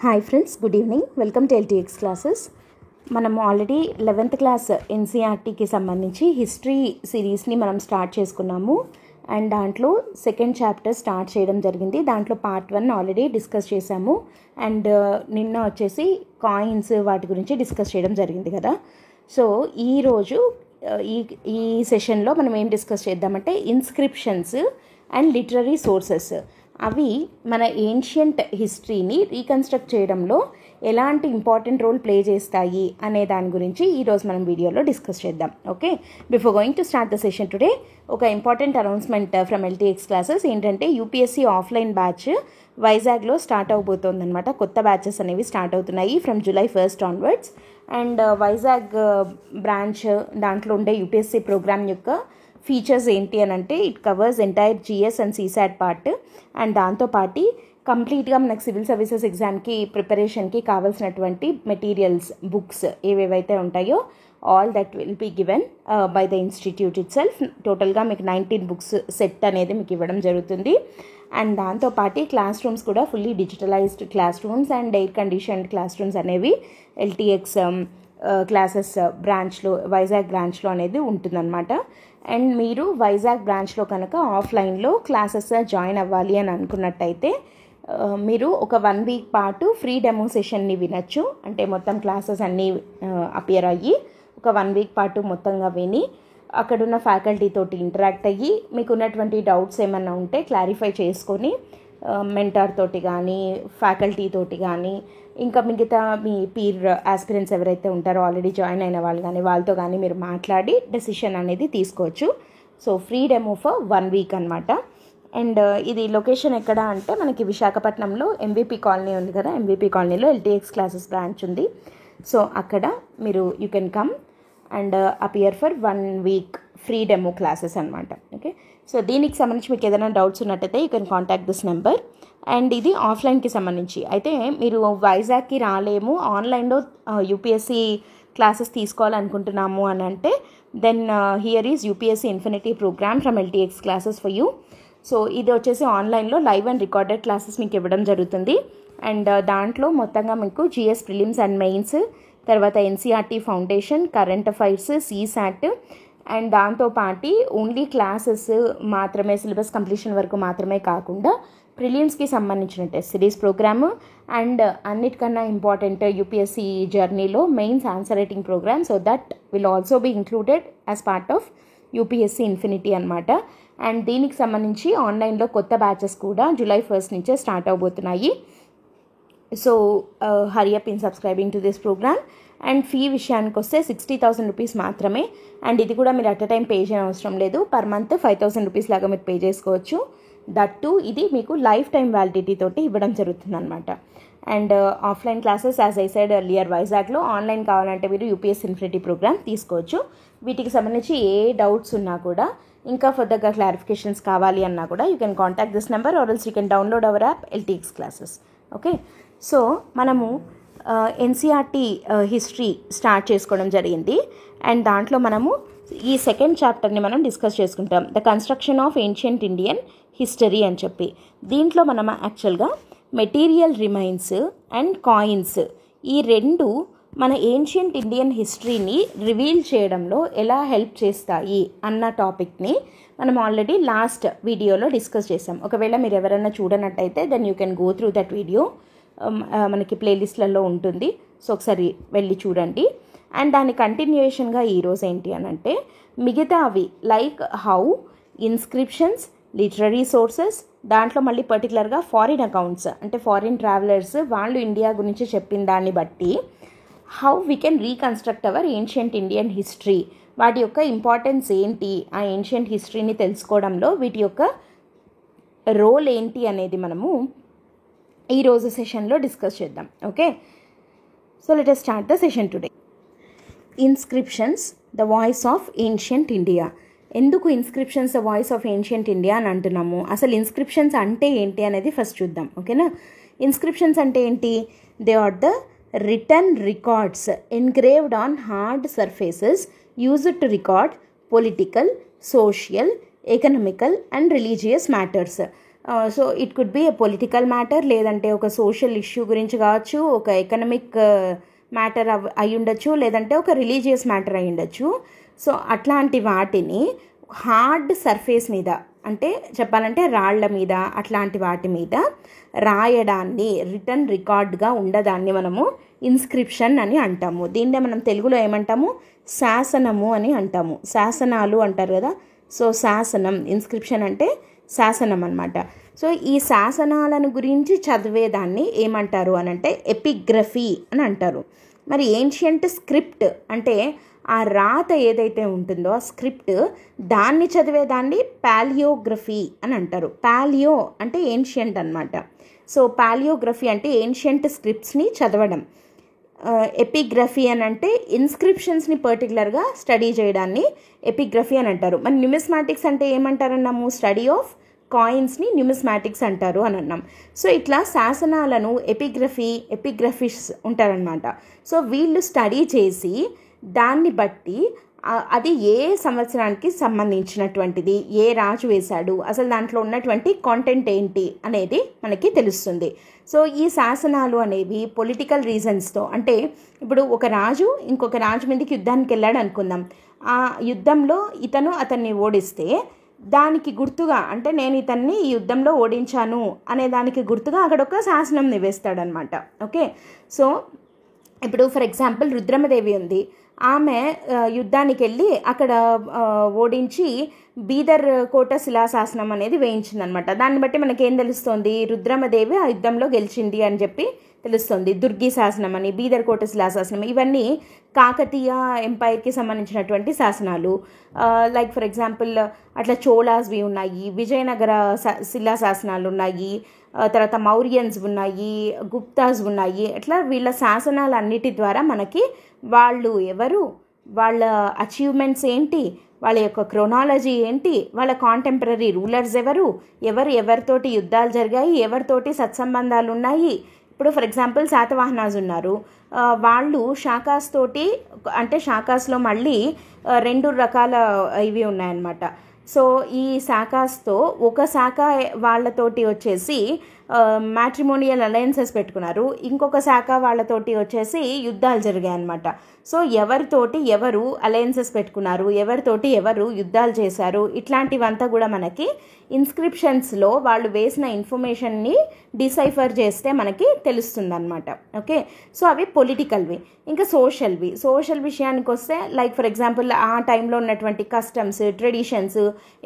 Hi friends, good evening. Welcome to LTX classes. మనము already 11th class ఎన్సీఆర్టీకి సంబంధించి history సిరీస్ని మనం start చేసుకున్నాము. And దాంట్లో సెకండ్ చాప్టర్ స్టార్ట్ చేయడం జరిగింది. దాంట్లో పార్ట్ 1 ఆల్రెడీ డిస్కస్ చేశాము. అండ్ నిన్న వచ్చేసి కాయిన్స్ వాటి గురించి డిస్కస్ చేయడం జరిగింది కదా. సో ఈరోజు ఈ సెషన్లో మనం ఏం డిస్కస్ చేద్దామంటే ఇన్స్క్రిప్షన్స్ అండ్ లిటరరీ సోర్సెస్, అవి మన ఏన్షియంట్ హిస్టరీని రీకన్స్ట్రక్ట్ చేయడంలో ఎలాంటి ఇంపార్టెంట్ రోల్ ప్లే చేస్తాయి అనే దాని గురించి ఈరోజు మనం వీడియోలో డిస్కస్ చేద్దాం. Okay, before going to start the session today, ఒక important announcement from LTX classes ఏంటంటే యూపీఎస్సీ ఆఫ్లైన్ బ్యాచ్ వైజాగ్లో స్టార్ట్ అవబోతుంది అనమాట. కొత్త బ్యాచెస్ అనేవి స్టార్ట్ అవుతున్నాయి from July 1st onwards. And Vizag branch దాంట్లో ఉండే యూపీఎస్సీ ప్రోగ్రామ్ యొక్క ఫీచర్స్ ఏంటి అని అంటే, it covers entire GS and CSAT part. And దాంతోపాటు కంప్లీట్గా మనకు సివిల్ సర్వీసెస్ ఎగ్జామ్కి ప్రిపరేషన్కి కావాల్సినటువంటి మెటీరియల్స్, బుక్స్ ఏవేవైతే ఉంటాయో all that will be given by the institute itself. టోటల్గా మీకు 19 బుక్స్ సెట్ అనేది మీకు ఇవ్వడం జరుగుతుంది. అండ్ దాంతోపాటు క్లాస్ రూమ్స్ కూడా fully digitalised class rooms and air conditioned class rooms అనేవి ఎల్టీఎక్స్ క్లాసెస్ బ్రాంచ్లో, వైజాగ్ బ్రాంచ్లో అనేది ఉంటుందన్నమాట. అండ్ మీరు వైజాగ్ బ్రాంచ్లో కనుక ఆఫ్లైన్లో క్లాసెస్ జాయిన్ అవ్వాలి అని అనుకున్నట్టయితే మీరు ఒక 1 వీక్ పాటు ఫ్రీ డెమో సెషన్ని వినొచ్చు. అంటే మొత్తం క్లాసెస్ అన్నీ అపియర్ అయ్యి ఒక 1 వీక్ పాటు మొత్తంగా విని అక్కడున్న ఫ్యాకల్టీ తోటి ఇంటరాక్ట్ అయ్యి మీకు ఉన్నటువంటి డౌట్స్ ఏమన్నా ఉంటే క్లారిఫై చేసుకొని మెంటార్ తోటి కానీ ఫ్యాకల్టీ తోటి కానీ ఇంకా మిగతా మీ పీర్ ఆస్పిరెంట్స్ ఎవరైతే ఉంటారో ఆల్రెడీ జాయిన్ అయిన వాళ్ళు కానీ వాళ్ళతో కానీ మీరు మాట్లాడి డెసిషన్ అనేది తీసుకోవచ్చు. So free demo for 1 week అనమాట. అండ్ ఇది లొకేషన్ ఎక్కడ అంటే మనకి విశాఖపట్నంలో ఎంవీపీ కాలనీ ఉంది కదా, ఎంవీపీ కాలనీలో ఎల్టీఎక్స్ క్లాసెస్ బ్రాంచ్ ఉంది. సో అక్కడ మీరు you can come and appear for 1 week free demo classes అనమాట. ఓకే, సో దీనికి సంబంధించి మీకు ఏదైనా డౌట్స్ ఉన్నట్టయితే you can contact this number. And ఇది ఆఫ్లైన్కి సంబంధించి అయితే మీరు వైజాగ్కి రాలేము, ఆన్లైన్లో యూపీఎస్సీ క్లాసెస్ తీసుకోవాలనుకుంటున్నాము అని అంటే then here is UPSC infinity programme from LTX classes for you. So ఇది వచ్చేసి ఆన్లైన్లో లైవ్ అండ్ రికార్డెడ్ క్లాసెస్ మీకు ఇవ్వడం జరుగుతుంది. అండ్ దాంట్లో మొత్తంగా మీకు జిఎస్ ప్రిలిమ్స్ అండ్ మెయిన్స్, తర్వాత NCERT foundation, current affairs, CSAT, and దాంతోపాటు ఓన్లీ క్లాసెస్ మాత్రమే, సిలబస్ కంప్లీషన్ వరకు మాత్రమే కాకుండా ప్రిలిమ్స్కి సంబంధించిన టెస్ట్ సిరీస్ ప్రోగ్రాము అండ్ అన్నిటికన్నా ఇంపార్టెంట్ యూపీఎస్సీ జర్నీలో mains answer writing program. So that will also be included as part of UPSC infinity అనమాట. అండ్ దీనికి సంబంధించి ఆన్లైన్లో కొత్త బ్యాచెస్ కూడా July 1st నుంచే స్టార్ట్ అవబోతున్నాయి. So hurry up in subscribing to this program. And fee విషయానికి వస్తే 60,000 రూపీస్ మాత్రమే. అండ్ ఇది కూడా మీరు అట్ అ టైం పే చేయడం అవసరం లేదు. పర్ మంత్ 5,000 రూపీస్ లాగా మీరు పే చేసుకోవచ్చు. దట్టు ఇది మీకు లైఫ్ టైం వ్యాలిడిటీ తోటి ఇవ్వడం జరుగుతుంది అనమాట. And offline classes as I side earlier వైజాగ్లో, ఆన్లైన్ కావాలంటే మీరు యూపీఎస్సీ ఇన్ఫినిటీ ప్రోగ్రామ్ తీసుకోవచ్చు. వీటికి సంబంధించి ఏ డౌట్స్ ఉన్నా కూడా, ఇంకా ఫర్దర్గా క్లారిఫికేషన్స్ కావాలి అన్నా కూడా you can contact this number or else you can download hour app LTX classes. Okay, so మనము ఎన్సీఆర్టీ హిస్టరీ స్టార్ట్ చేసుకోవడం జరిగింది. అండ్ దాంట్లో మనము ఈ సెకండ్ చాప్టర్ని మనం డిస్కస్ చేసుకుంటాం, the construction of ancient Indian history అని చెప్పి. దీంట్లో మనం యాక్చువల్గా మెటీరియల్ రిమైన్స్ అండ్ కాయిన్స్, ఈ రెండు మన ఏన్షియంట్ ఇండియన్ హిస్టరీని రివీల్ చేయడంలో ఎలా హెల్ప్ చేస్తాయి అన్న టాపిక్ని మనం ఆల్రెడీ లాస్ట్ వీడియోలో డిస్కస్ చేసాం. ఒకవేళ మీరు ఎవరైనా చూడనట్టయితే then you can go through that video, మనకి ప్లేలిస్ట్లలో ఉంటుంది. సో ఒకసారి వెళ్ళి చూడండి. అండ్ దాని కంటిన్యూయేషన్గా ఈరోజు ఏంటి అని అంటే మిగతావి like how inscriptions, literary sources, దాంట్లో మళ్ళీ పర్టికులర్గా ఫారిన్ అకౌంట్స్ అంటే ఫారిన్ ట్రావెలర్స్ వాళ్ళు ఇండియా గురించి చెప్పిన దాన్ని బట్టి how we can reconstruct our ancient Indian history, వాటి యొక్క ఇంపార్టెన్స్ ఏంటి, ఆ ఏన్షియంట్ హిస్టరీని తెలుసుకోవడంలో వీటి యొక్క రోల్ ఏంటి అనేది మనము ఈరోజు సెషన్లో డిస్కస్ చేద్దాం. Okay, so let us start the session today. Inscriptions the voice of ancient India. ఎందుకు inscriptions the voice of ancient India అని అంటున్నాము, అసలు ఇన్స్క్రిప్షన్స్ అంటే ఏంటి అనేది ఫస్ట్ చూద్దాం. ఓకేనా, ఇన్స్క్రిప్షన్స్ అంటే ఏంటి? They are the written records engraved on hard surfaces used to record political, social, economical and religious matters. So it could be a political matter, లేదంటే ఒక సోషల్ ఇష్యూ గురించి కావచ్చు, ఒక ఎకనమిక్ మ్యాటర్ అయి ఉండొచ్చు, లేదంటే ఒక రిలీజియస్ మ్యాటర్ అయి ఉండొచ్చు. సో అట్లాంటి వాటిని హార్డ్ సర్ఫేస్ మీద, అంటే చెప్పాలంటే రాళ్ల మీద, అట్లాంటి వాటి మీద రాయడాన్ని, రిటర్న్ రికార్డ్గా ఉండదాన్ని మనము ఇన్స్క్రిప్షన్ అని అంటాము. దీన్నే మనం తెలుగులో ఏమంటాము, శాసనము అని అంటాము. శాసనాలు అంటారు కదా, సో శాసనం, ఇన్స్క్రిప్షన్ అంటే శాసనం అన్నమాట. సో ఈ శాసనాలను గురించి చదివేదాన్ని ఏమంటారు అని అంటే ఎపిగ్రఫీ అని అంటారు. మరి ఏన్షియంట్ స్క్రిప్ట్ అంటే ఆ రాత ఏదైతే ఉంటుందో ఆ స్క్రిప్ట్, దాన్ని చదివేదాన్ని పాలియోగ్రఫీ అని అంటారు. పాలియో అంటే ఏన్షియంట్ అనమాట. సో పాలియోగ్రఫీ అంటే ఏన్షియంట్ స్క్రిప్ట్స్ని చదవడం. ఎపిగ్రఫీ అని అంటే ఇన్స్క్రిప్షన్స్ని పర్టికులర్గా స్టడీ చేయడాన్ని ఎపిగ్రఫీ అని అంటారు. మరి న్యూమిస్మాటిక్స్ అంటే ఏమంటారన్నాము, స్టడీ ఆఫ్ కాయిన్స్ని న్యూమిస్మాటిక్స్ అంటారు అని అన్నాం. సో ఇట్లా శాసనాలను ఎపిగ్రఫిస్ ఉంటారనమాట. సో వీళ్ళు స్టడీ చేసి దాన్ని బట్టి అది ఏ సంవత్సరానికి సంబంధించినటువంటిది, ఏ రాజు వేశాడు, అసలు దాంట్లో ఉన్నటువంటి కాంటెంట్ ఏంటి అనేది మనకి తెలుస్తుంది. సో ఈ శాసనాలు అనేవి పొలిటికల్ రీజన్స్తో, అంటే ఇప్పుడు ఒక రాజు ఇంకొక రాజు మీదకి యుద్ధానికి వెళ్ళాడు అనుకుందాం. ఆ యుద్ధంలో అతన్ని ఓడిస్తే దానికి గుర్తుగా, అంటే నేను ఇతన్ని ఈ యుద్ధంలో ఓడించాను అనే దానికి గుర్తుగా అక్కడ ఒక శాసనం వేస్తాడనమాట. ఓకే, సో ఇప్పుడు ఫర్ ఎగ్జాంపుల్ రుద్రమదేవి ఉంది. ఆమె యుద్ధానికి వెళ్ళి అక్కడ ఓడించి బీదర్ కోట శిలాశాసనం అనేది వేయించిందనమాట. దాన్ని బట్టి మనకేం తెలుస్తుంది, రుద్రమదేవి ఆ యుద్ధంలో గెలిచింది అని చెప్పి తెలుస్తుంది. దుర్గి శాసనం అని, బీదర్ కోట శిలాశాసనం, ఇవన్నీ కాకతీయ ఎంపైర్కి సంబంధించినటువంటి శాసనాలు. లైక్ ఫర్ ఎగ్జాంపుల్ అట్లా చోళాస్వి ఉన్నాయి, విజయనగర శిలాశాసనాలు ఉన్నాయి, తర్వాత మౌర్యన్స్ ఉన్నాయి, గుప్తాస్ ఉన్నాయి. అట్లా వీళ్ళ శాసనాలన్నిటి ద్వారా మనకి వాళ్ళు ఎవరు, వాళ్ళ అచీవ్మెంట్స్ ఏంటి, వాళ్ళ యొక్క క్రోనాలజీ ఏంటి, వాళ్ళ కాంటెంపరీ రూలర్స్ ఎవరితోటి యుద్ధాలు జరిగాయి, ఎవరితోటి సత్సంబంధాలు ఉన్నాయి. ఇప్పుడు ఫర్ ఎగ్జాంపుల్ శాతవాహనాస్ ఉన్నారు, వాళ్ళు శాకాస్ తోటి, అంటే శాకాస్లో మళ్ళీ 2 రకాల ఇవి ఉన్నాయన్నమాట. సో ఈ శాకాస్తో ఒక శాఖ వాళ్ళతోటి వచ్చేసి మ్యాట్రిమోనియల్ అలయన్సెస్ పెట్టుకున్నారు, ఇంకొక శాఖ వాళ్ళతోటి వచ్చేసి యుద్ధాలు జరిగాయి అన్నమాట. సో ఎవరితోటి ఎవరు అలయన్సెస్ పెట్టుకున్నారు, ఎవరితోటి ఎవరు యుద్ధాలు చేశారు, ఇట్లాంటివంతా కూడా మనకి ఇన్స్క్రిప్షన్స్లో వాళ్ళు వేసిన ఇన్ఫర్మేషన్ని డిసైఫర్ చేస్తే మనకి తెలుస్తుంది అనమాట. ఓకే, సో అవి పొలిటికల్వి. ఇంకా సోషల్ విషయానికి వస్తే లైక్ ఫర్ ఎగ్జాంపుల్ ఆ టైంలో ఉన్నటువంటి కస్టమ్స్, ట్రెడిషన్స్,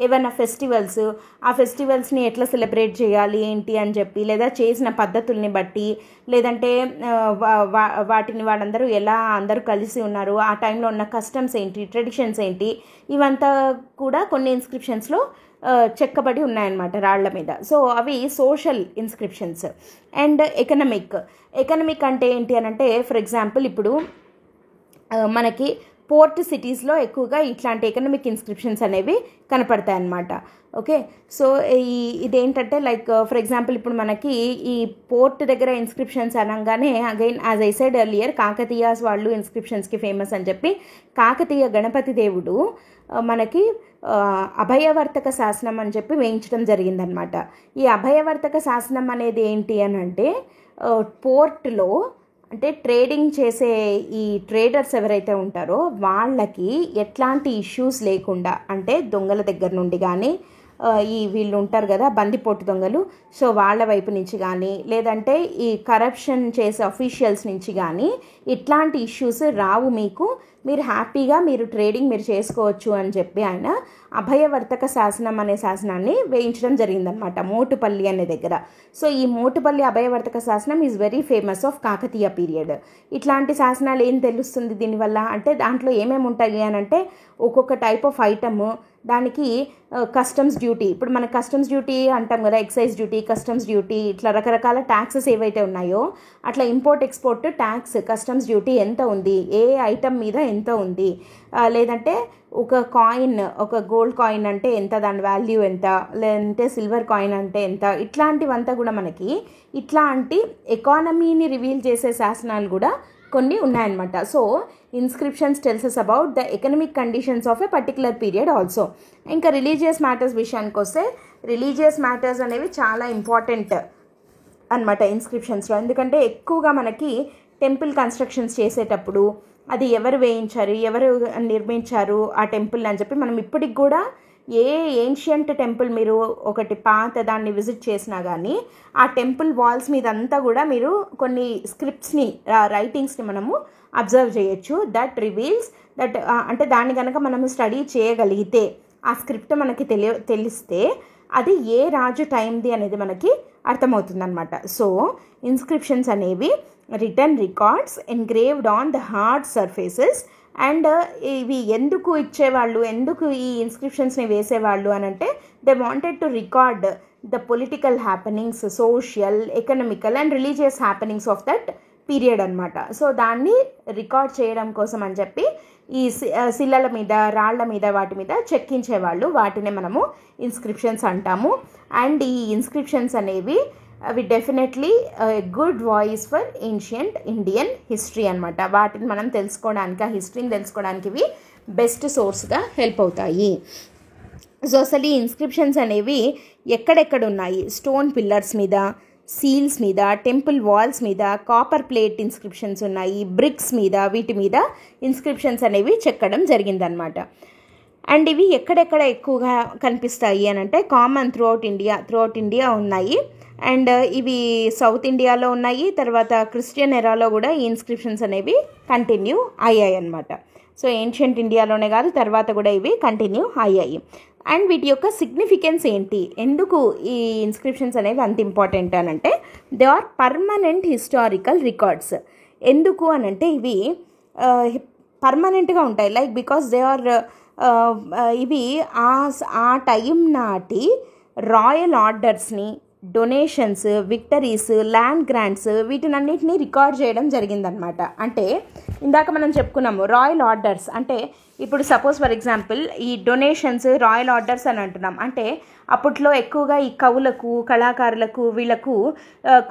ఏవైనా ఫెస్టివల్స్, ఆ ఫెస్టివల్స్ని ఎట్లా సెలబ్రేట్ చేయాలి ఏంటి అని చెప్పి, లేదా చేసిన పద్ధతుల్ని బట్టి, లేదంటే వాటిని వాళ్ళందరూ ఎలా అందరూ కలిసి ఉన్నారు, ఆ టైంలో ఉన్న కస్టమ్స్ ఏంటి, ట్రెడిషన్స్ ఏంటి, ఇవంతా కూడా కొన్ని ఇన్స్క్రిప్షన్స్లో చెక్కబడి ఉన్నాయన్నమాట రాళ్ల మీద. సో అవి సోషల్ ఇన్స్క్రిప్షన్స్. అండ్ ఎకనమిక్ అంటే ఏంటి అని అంటే ఫర్ ఎగ్జాంపుల్ ఇప్పుడు మనకి పోర్ట్ సిటీస్లో ఎక్కువగా ఇట్లాంటి ఎకనమిక్ ఇన్స్క్రిప్షన్స్ అనేవి కనపడతాయి అన్నమాట. ఓకే, సో ఇదేంటంటే లైక్ ఫర్ ఎగ్జాంపుల్ ఇప్పుడు మనకి ఈ పోర్ట్ దగ్గర ఇన్స్క్రిప్షన్స్ అనగానే again as I said earlier Kakatiyas వాళ్ళు ఇన్స్క్రిప్షన్స్కి ఫేమస్ అని చెప్పి కాకతీయ గణపతి దేవుడు మనకి అభయవర్తక శాసనం అని చెప్పి వేయించడం జరిగిందనమాట. ఈ అభయవర్తక శాసనం అనేది ఏంటి అని అంటే పోర్ట్లో, అంటే ట్రేడింగ్ చేసే ఈ ట్రేడర్స్ ఎవరైతే ఉంటారో వాళ్ళకి ఎట్లాంటి ఇష్యూస్ లేకుండా, అంటే దొంగల దగ్గర నుండి కానీ, వీళ్ళు ఉంటారు కదా బందిపోటు దొంగలు, సో వాళ్ళ వైపు నుంచి కానీ, లేదంటే ఈ కరప్షన్ చేసే అఫీషియల్స్ నుంచి కానీ ఇట్లాంటి ఇష్యూస్ రావు మీకు, మీరు హ్యాపీగా మీరు ట్రేడింగ్ మీరు చేసుకోవచ్చు అని చెప్పి ఆయన అభయవర్తక శాసనం అనే శాసనాన్ని వేయించడం జరిగిందనమాట మోటుపల్లి అనే దగ్గర. సో ఈ మోటుపల్లి అభయవర్తక శాసనం is very famous of Kakatiya period. ఇట్లాంటి శాసనాలు ఏం తెలుస్తుంది దీనివల్ల అంటే దాంట్లో ఏమేమి ఉంటాయి అని అంటే ఒక్కొక్క టైప్ ఆఫ్ ఐటమ్, దానికి కస్టమ్స్ డ్యూటీ, ఇప్పుడు మన కస్టమ్స్ డ్యూటీ అంటాం కదా, ఎక్సైజ్ డ్యూటీ, కస్టమ్స్ డ్యూటీ, ఇట్లా రకరకాల ట్యాక్సెస్ ఏవైతే ఉన్నాయో అట్లా import export tax, customs duty ఎంత ఉంది, ఏ ఐటమ్ మీద ఎంత ఉంది, లేదంటే ఒక కాయిన్, ఒక గోల్డ్ కాయిన్ అంటే ఎంత, దాని వాల్యూ ఎంత, లేదంటే సిల్వర్ కాయిన్ అంటే ఎంత, ఇట్లాంటివంతా కూడా మనకి ఇట్లాంటి ఎకానమీని రివీల్ చేసే శాసనాలు కూడా కొన్ని ఉన్నాయన్నమాట. So inscriptions tells us about the economic conditions of a particular period also. ఇంకా రిలీజియస్ మ్యాటర్స్ విషయానికి వస్తే రిలీజియస్ మ్యాటర్స్ అనేవి చాలా ఇంపార్టెంట్ అనమాట ఇన్స్క్రిప్షన్స్లో. ఎందుకంటే ఎక్కువగా మనకి టెంపుల్ కన్స్ట్రక్షన్స్ చేసేటప్పుడు అది ఎవరు వేయించారు, ఎవరు నిర్మించారు ఆ టెంపుల్ అని చెప్పి మనం ఇప్పటికి కూడా ఏ ఏన్షియంట్ టెంపుల్ మీరు ఒకటి పాత దాన్ని విజిట్ చేసినా కానీ ఆ టెంపుల్ వాల్స్ మీద అంతా కూడా మీరు కొన్ని స్క్రిప్ట్స్ని రైటింగ్స్ని మనము అబ్జర్వ్ చేయొచ్చు. దట్ రివీల్స్ దట్ అంటే దాన్ని కనుక మనము స్టడీ చేయగలిగితే ఆ స్క్రిప్ట్ మనకి తెలిస్తే అది ఏ రాజు టైంది అనేది మనకి అర్థమవుతుంది అనమాట. సో ఇన్స్క్రిప్షన్స్ అనేవి return records engraved on the hard surfaces. And ఇవి ఎందుకు ఇచ్చేవాళ్ళు, ఎందుకు ఈ ఇన్స్క్రిప్షన్స్ని వేసేవాళ్ళు అని అంటే they wanted to record the political happenings, social, economical and religious happenings of that period అనమాట. సో దాన్ని రికార్డ్ చేయడం కోసం అని చెప్పి ఈ శిలల మీద, రాళ్ల మీద, వాటి మీద చెక్కించేవాళ్ళు. వాటిని మనము ఇన్స్క్రిప్షన్స్ అంటాము. అండ్ ఈ ఇన్స్క్రిప్షన్స్ అనేవి అవి definitely good voice for ancient Indian history అనమాట. వాటిని మనం తెలుసుకోవడానికి, ఆ హిస్టరీని తెలుసుకోవడానికి ఇవి బెస్ట్ సోర్స్గా హెల్ప్ అవుతాయి. సో అసలు ఈ ఇన్స్క్రిప్షన్స్ అనేవి ఎక్కడెక్కడ ఉన్నాయి, స్టోన్ పిల్లర్స్ మీద, సీల్స్ మీద, టెంపుల్ వాల్స్ మీద, కాపర్ ప్లేట్ ఇన్స్క్రిప్షన్స్ ఉన్నాయి, బ్రిక్స్ మీద, వీటి మీద ఇన్స్క్రిప్షన్స్ అనేవి చెక్కడం జరిగిందనమాట. అండ్ ఇవి ఎక్కడెక్కడ ఎక్కువగా కనిపిస్తాయి అని అంటే కామన్ త్రూఅవుట్ ఇండియా ఉన్నాయి. అండ్ ఇవి సౌత్ ఇండియాలో ఉన్నాయి. తర్వాత క్రిస్టియన్ ఎరాలో కూడా ఈ ఇన్స్క్రిప్షన్స్ అనేవి కంటిన్యూ అయ్యాయి అన్నమాట. సో ఏన్షియంట్ ఇండియాలోనే కాదు, తర్వాత కూడా ఇవి కంటిన్యూ అయ్యాయి. అండ్ వీటి యొక్క సిగ్నిఫికెన్స్ ఏంటి, ఎందుకు ఈ ఇన్స్క్రిప్షన్స్ అనేవి అంత ఇంపార్టెంట్ అని అంటే they are permanent historical records. ఎందుకు అని అంటే ఇవి పర్మనెంట్గా ఉంటాయి. లైక్ బికాస్ దే ఆర్ ఇవి ఆ టైం నాటి రాయల్ ఆర్డర్స్ని, డొనేషన్స్, విక్టరీస్, ల్యాండ్ గ్రాంట్స్, వీటినన్నిటిని రికార్డ్ చేయడం జరిగిందనమాట. అంటే ఇందాక మనం చెప్పుకున్నాము రాయల్ ఆర్డర్స్ అంటే ఇప్పుడు సపోజ్ ఫర్ ఎగ్జాంపుల్ ఈ డొనేషన్స్ రాయల్ ఆర్డర్స్ అని అంటున్నాం. అంటే అప్పట్లో ఎక్కువగా ఈ కవులకు, కళాకారులకు, వీళ్ళకు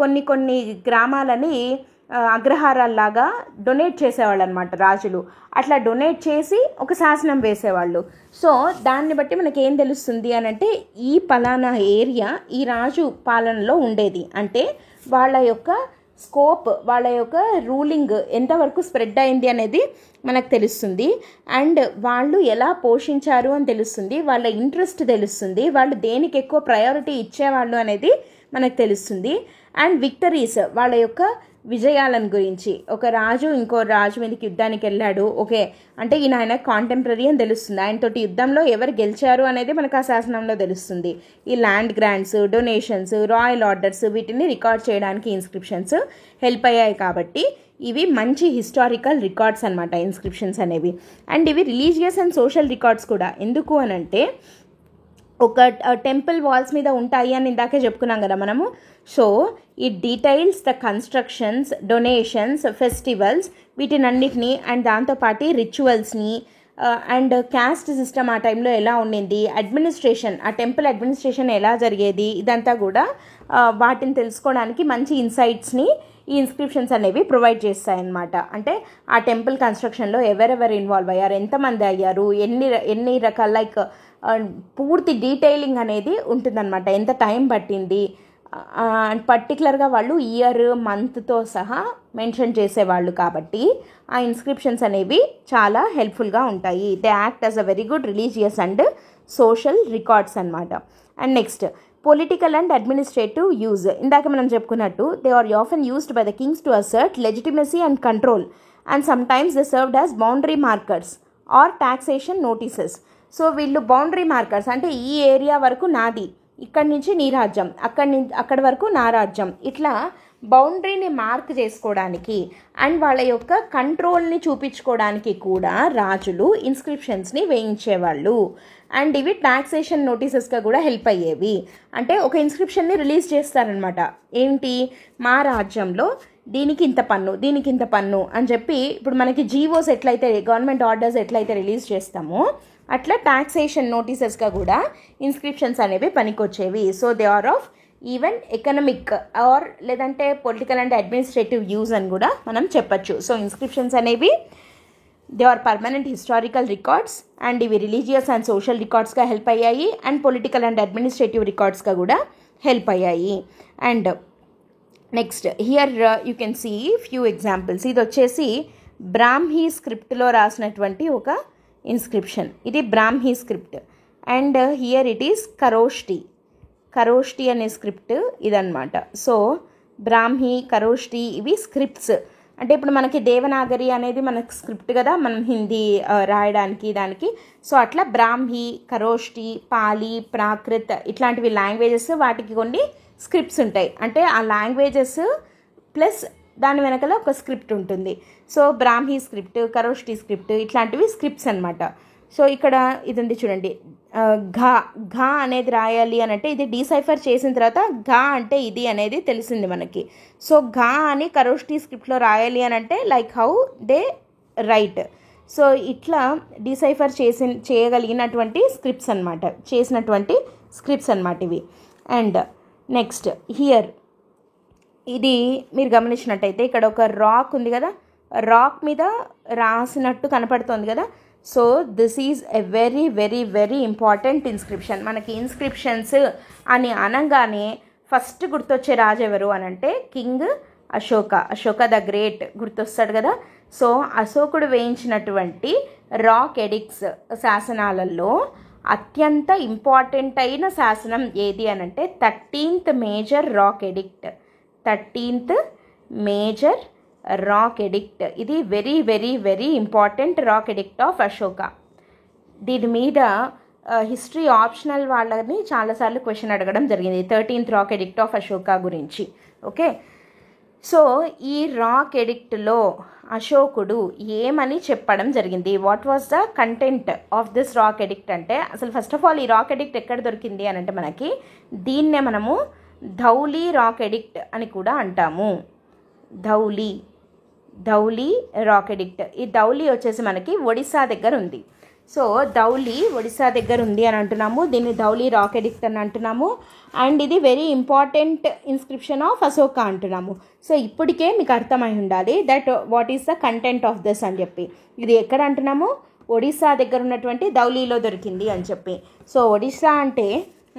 కొన్ని గ్రామాలని అగ్రహారాల్లాగా డొనేట్ చేసేవాళ్ళు అనమాట రాజులు. అట్లా డొనేట్ చేసి ఒక శాసనం వేసేవాళ్ళు. సో దాన్ని బట్టి మనకి ఏం తెలుస్తుంది అని అంటే ఈ పలానా ఏరియా ఈ రాజు పాలనలో ఉండేది అంటే వాళ్ళ యొక్క స్కోప్, వాళ్ళ యొక్క రూలింగ్ ఎంతవరకు స్ప్రెడ్ అయింది అనేది మనకు తెలుస్తుంది. అండ్ వాళ్ళు ఎలా పోషించారు అని తెలుస్తుంది, వాళ్ళ ఇంట్రెస్ట్ తెలుస్తుంది, వాళ్ళు దేనికి ఎక్కువ ప్రయారిటీ ఇచ్చేవాళ్ళు అనేది మనకు తెలుస్తుంది. అండ్ విక్టరీస్, వాళ్ళ యొక్క విజయాలను గురించి, ఒక రాజు ఇంకో రాజు మీదకి యుద్ధానికి వెళ్ళాడు, ఓకే అంటే ఆయన కాంటెంపరీ అని తెలుస్తుంది, ఆయనతోటి యుద్ధంలో ఎవరు గెలిచారు అనేది మనకు ఆ శాసనంలో తెలుస్తుంది. ఈ land grants, donations, royal orders, వీటిని రికార్డ్ చేయడానికి ఇన్స్క్రిప్షన్స్ హెల్ప్ అయ్యాయి. కాబట్టి ఇవి మంచి హిస్టారికల్ రికార్డ్స్ అనమాట ఇన్స్క్రిప్షన్స్ అనేవి. అండ్ ఇవి రిలీజియస్ అండ్ సోషల్ రికార్డ్స్ కూడా. ఎందుకు అని అంటే ఒక టెంపుల్ వాల్స్ మీద ఉంటాయి అని ఇందాకే చెప్పుకున్నాం కదా మనము. So it details the constructions, donations, festivals, వీటినన్నిటినీ అండ్ దాంతోపాటు రిచువల్స్ని అండ్ క్యాస్ట్ సిస్టమ్ ఆ టైంలో ఎలా ఉండింది, అడ్మినిస్ట్రేషన్, ఆ టెంపుల్ అడ్మినిస్ట్రేషన్ ఎలా జరిగేది, ఇదంతా కూడా వాటిని తెలుసుకోవడానికి మంచి ఇన్సైట్స్ని ఈ ఇన్స్క్రిప్షన్స్ అనేవి ప్రొవైడ్ చేస్తాయన్నమాట. అంటే ఆ టెంపుల్ కన్స్ట్రక్షన్లో ఎవరెవరు ఇన్వాల్వ్ అయ్యారు, ఎంతమంది అయ్యారు, ఎన్ని రకాల లైక్ పూర్తి డీటెయిలింగ్ అనేది ఉంటుందన్నమాట. ఎంత టైం పట్టింది అండ్ పర్టికులర్గా వాళ్ళు ఇయర్, మంత్తో సహా మెన్షన్ చేసేవాళ్ళు. కాబట్టి ఆ ఇన్స్క్రిప్షన్స్ అనేవి చాలా హెల్ప్ఫుల్గా ఉంటాయి. They act as a very good religious and social records అనమాట. And next political and administrative use. ఇందాక మనం చెప్పుకున్నట్టు they are often used by the kings to assert legitimacy and control and sometimes they served as boundary markers or taxation notices. So వీళ్ళు boundary markers అంటే ఈ area వరకు నాది, ఇక్కడి నుంచి నీ రాజ్యం, అక్కడి వరకు నా రాజ్యం, ఇట్లా బౌండరీని మార్క్ చేసుకోవడానికి అండ్ వాళ్ళ యొక్క కంట్రోల్ని చూపించుకోవడానికి కూడా రాజులు ఇన్స్క్రిప్షన్స్ని వేయించేవాళ్ళు. అండ్ ఇవి టాక్సేషన్ నోటీసెస్గా కూడా హెల్ప్ అయ్యేవి. అంటే ఒక ఇన్స్క్రిప్షన్ని రిలీజ్ చేస్తారనమాట, ఏంటి మా రాజ్యంలో దీనికి ఇంత పన్ను, దీనికి ఇంత పన్ను అని చెప్పి. ఇప్పుడు మనకి జీవోస్ ఎట్లయితే, గవర్నమెంట్ ఆర్డర్స్ ఎట్లయితే రిలీజ్ చేస్తామో అట్లా టాక్సేషన్ నోటీసెస్గా కూడా ఇన్స్క్రిప్షన్స్ అనేవి పనికొచ్చేవి. So they are of even economic or లేదంటే పొలిటికల్ అండ్ అడ్మినిస్ట్రేటివ్ యూజ్ అని కూడా మనం చెప్పచ్చు. సో ఇన్స్క్రిప్షన్స్ అనేవి they are permanent historical records and ఇవి రిలీజియస్ అండ్ సోషల్ రికార్డ్స్గా హెల్ప్ అయ్యాయి అండ్ పొలిటికల్ అండ్ అడ్మినిస్ట్రేటివ్ రికార్డ్స్గా కూడా హెల్ప్ అయ్యాయి. And next here you can see few examples. ఇది వచ్చేసి బ్రాహ్మీ స్క్రిప్ట్లో రాసినటువంటి ఒక ఇన్స్క్రిప్షన్. ఇది Brahmi script and here it is Kharoshthi అనే స్క్రిప్ట్ ఇదన్నమాట. సో బ్రాహ్మీ, ఖరోష్టి ఇవి స్క్రిప్ట్స్. అంటే ఇప్పుడు మనకి దేవనాగరి అనేది మనకి స్క్రిప్ట్ కదా, మనం హిందీ రాయడానికి దానికి. సో అట్లా బ్రాహ్మీ, ఖరోష్టి, పాలి, ప్రాకృత్ ఇట్లాంటివి లాంగ్వేజెస్, వాటికి కొన్ని స్క్రిప్ట్స్ ఉంటాయి. అంటే ఆ లాంగ్వేజెస్ ప్లస్ దాని వెనకాల ఒక స్క్రిప్ట్ ఉంటుంది. సో బ్రాహ్మీ స్క్రిప్ట్, ఖరోష్టి స్క్రిప్ట్ ఇట్లాంటివి స్క్రిప్ట్స్ అనమాట. సో ఇక్కడ ఇది ఉంది చూడండి, ఘా అనేది రాయాలి అని అంటే ఇది డీసైఫర్ చేసిన తర్వాత ఘా అంటే ఇది అనేది తెలిసింది మనకి. సో ఘా అని ఖరోష్టి స్క్రిప్ట్లో రాయాలి అని అంటే like how they right. So ఇట్లా డీసైఫర్ చేయగలిగినటువంటి స్క్రిప్ట్స్ అనమాట, చేసినటువంటి స్క్రిప్ట్స్ అనమాట ఇవి. అండ్ నెక్స్ట్ హియర్ ఇది మీరు గమనించినట్టయితే ఇక్కడ ఒక రాక్ ఉంది కదా, రాక్ మీద రాసినట్టు కనపడుతుంది కదా. So this is a very very very important inscription. మనకి ఇన్స్క్రిప్షన్స్ అని అనగానే ఫస్ట్ గుర్తొచ్చే రాజు ఎవరు అని అంటే కింగ్ అశోక ద గ్రేట్ గుర్తొస్తాడు కదా. సో అశోకుడు వేయించినటువంటి రాక్ ఎడిక్ట్స్ శాసనాలలో అత్యంత ఇంపార్టెంట్ అయిన శాసనం ఏది అని అంటే 13th major rock edict. 13th major rock edict. ఇది very very very important rock edict of Ashoka. దీని మీద హిస్టరీ ఆప్షనల్ వాళ్ళని చాలాసార్లు క్వశ్చన్ అడగడం జరిగింది 13th rock edict of Ashoka గురించి. ఓకే, సో ఈ రాక్ ఎడిక్ట్లో అశోకుడు ఏమని చెప్పడం జరిగింది, what was the content of this rock addict అంటే అసలు ఫస్ట్ ఆఫ్ ఆల్ ఈ రాక్ ఎడిక్ట్ ఎక్కడ దొరికింది అని అంటే మనకి దీన్నే మనము ధౌలి రాక్ ఎడిక్ట్ అని కూడా అంటాము. Dhauli rock addict. ఈ ధౌలి వచ్చేసి మనకి ఒడిస్సా దగ్గర ఉంది. సో ధౌలి ఒడిస్సా దగ్గర ఉంది అని అంటున్నాము, దీన్ని ధౌలి రాక్ ఎడిక్ట్ అని అంటున్నాము. అండ్ ఇది very important inscription of Ashoka అంటున్నాము. సో ఇప్పటికే మీకు అర్థమై ఉండాలి that what is the content of this అని చెప్పి. ఇది ఎక్కడ అంటున్నాము, ఒడిస్సా దగ్గర ఉన్నటువంటి ధౌలిలో దొరికింది అని చెప్పి. సో ఒడిస్సా అంటే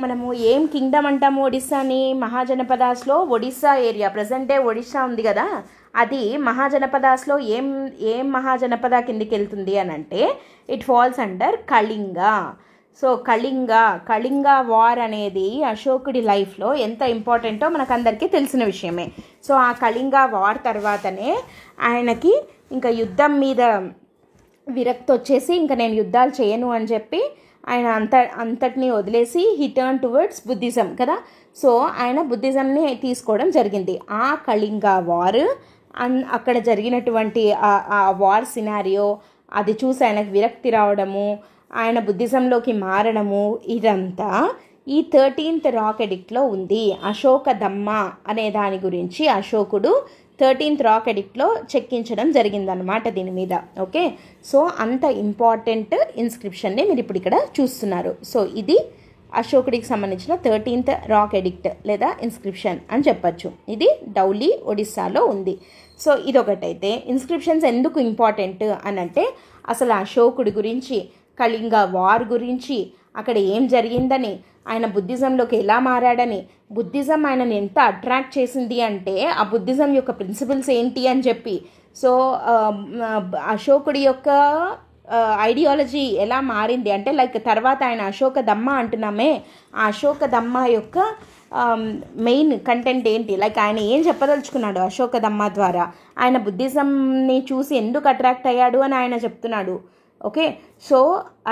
మనము ఏం కింగ్డమ్ అంటాము ఒడిస్సాని, మహాజనపదాస్లో Odisha area present day Odisha ఉంది కదా, అది మహాజనపదాస్లో ఏం మహాజనపద కిందికి వెళ్తుంది అని అంటే it falls under Kalinga. So Kalinga war అనేది అశోకుడి లైఫ్లో ఎంత ఇంపార్టెంటో మనకు అందరికీ తెలిసిన విషయమే. సో ఆ కళింగ వార్ తర్వాతనే ఆయనకి ఇంకా యుద్ధం మీద విరక్తి వచ్చేసి ఇంకా నేను యుద్ధాలు చేయను అని చెప్పి ఆయన అంతటినీ వదిలేసి హీ టర్న్ టువర్డ్స్ బుద్ధిజం కదా. సో ఆయన బుద్ధిజంని తీసుకోవడం జరిగింది. ఆ కళింగ వార్ అక్కడ జరిగినటువంటి ఆ వార్ సినారియో అది చూసి ఆయనకు విరక్తి రావడము, ఆయన బుద్ధిజంలోకి మారడము, ఇదంతా ఈ 13th రాక్ ఎడిక్ట్లో ఉంది. అశోక దమ్మ అనే దాని గురించి అశోకుడు 13th రాక్ ఎడిక్ట్లో చెక్కించడం జరిగిందనమాట దీని మీద. ఓకే, సో అంత ఇంపార్టెంట్ ఇన్స్క్రిప్షన్ని మీరు ఇప్పుడు ఇక్కడ చూస్తున్నారు. సో ఇది అశోకుడికి సంబంధించిన 13th రాక్ ఎడిక్ట్ లేదా ఇన్స్క్రిప్షన్ అని చెప్పచ్చు. ఇది ధౌలి ఒడిస్సాలో ఉంది. సో ఇదొకటైతే ఇన్స్క్రిప్షన్స్ ఎందుకు ఇంపార్టెంట్ అని అంటే అసలు అశోకుడి గురించి, కళింగ వార్ గురించి, అక్కడ ఏం జరిగిందని, ఆయన బుద్ధిజంలోకి ఎలా మారాడని, బుద్ధిజం ఆయనని ఎంత అట్రాక్ట్ చేసింది అంటే ఆ బుద్ధిజం యొక్క ప్రిన్సిపల్స్ ఏంటి అని చెప్పి. సో అశోకుడి యొక్క ఐడియాలజీ ఎలా మారింది అంటే లైక్ తర్వాత ఆయన అశోక దమ్మ అంటున్నామే, ఆ అశోక దమ్మ యొక్క మెయిన్ కంటెంట్ ఏంటి, లైక్ ఆయన ఏం చెప్పదలుచుకున్నాడు అశోక దమ్మ ద్వారా, ఆయన బుద్ధిజంని చూసి ఎందుకు అట్రాక్ట్ అయ్యాడు అని ఆయన చెప్తున్నాడు. ఓకే, సో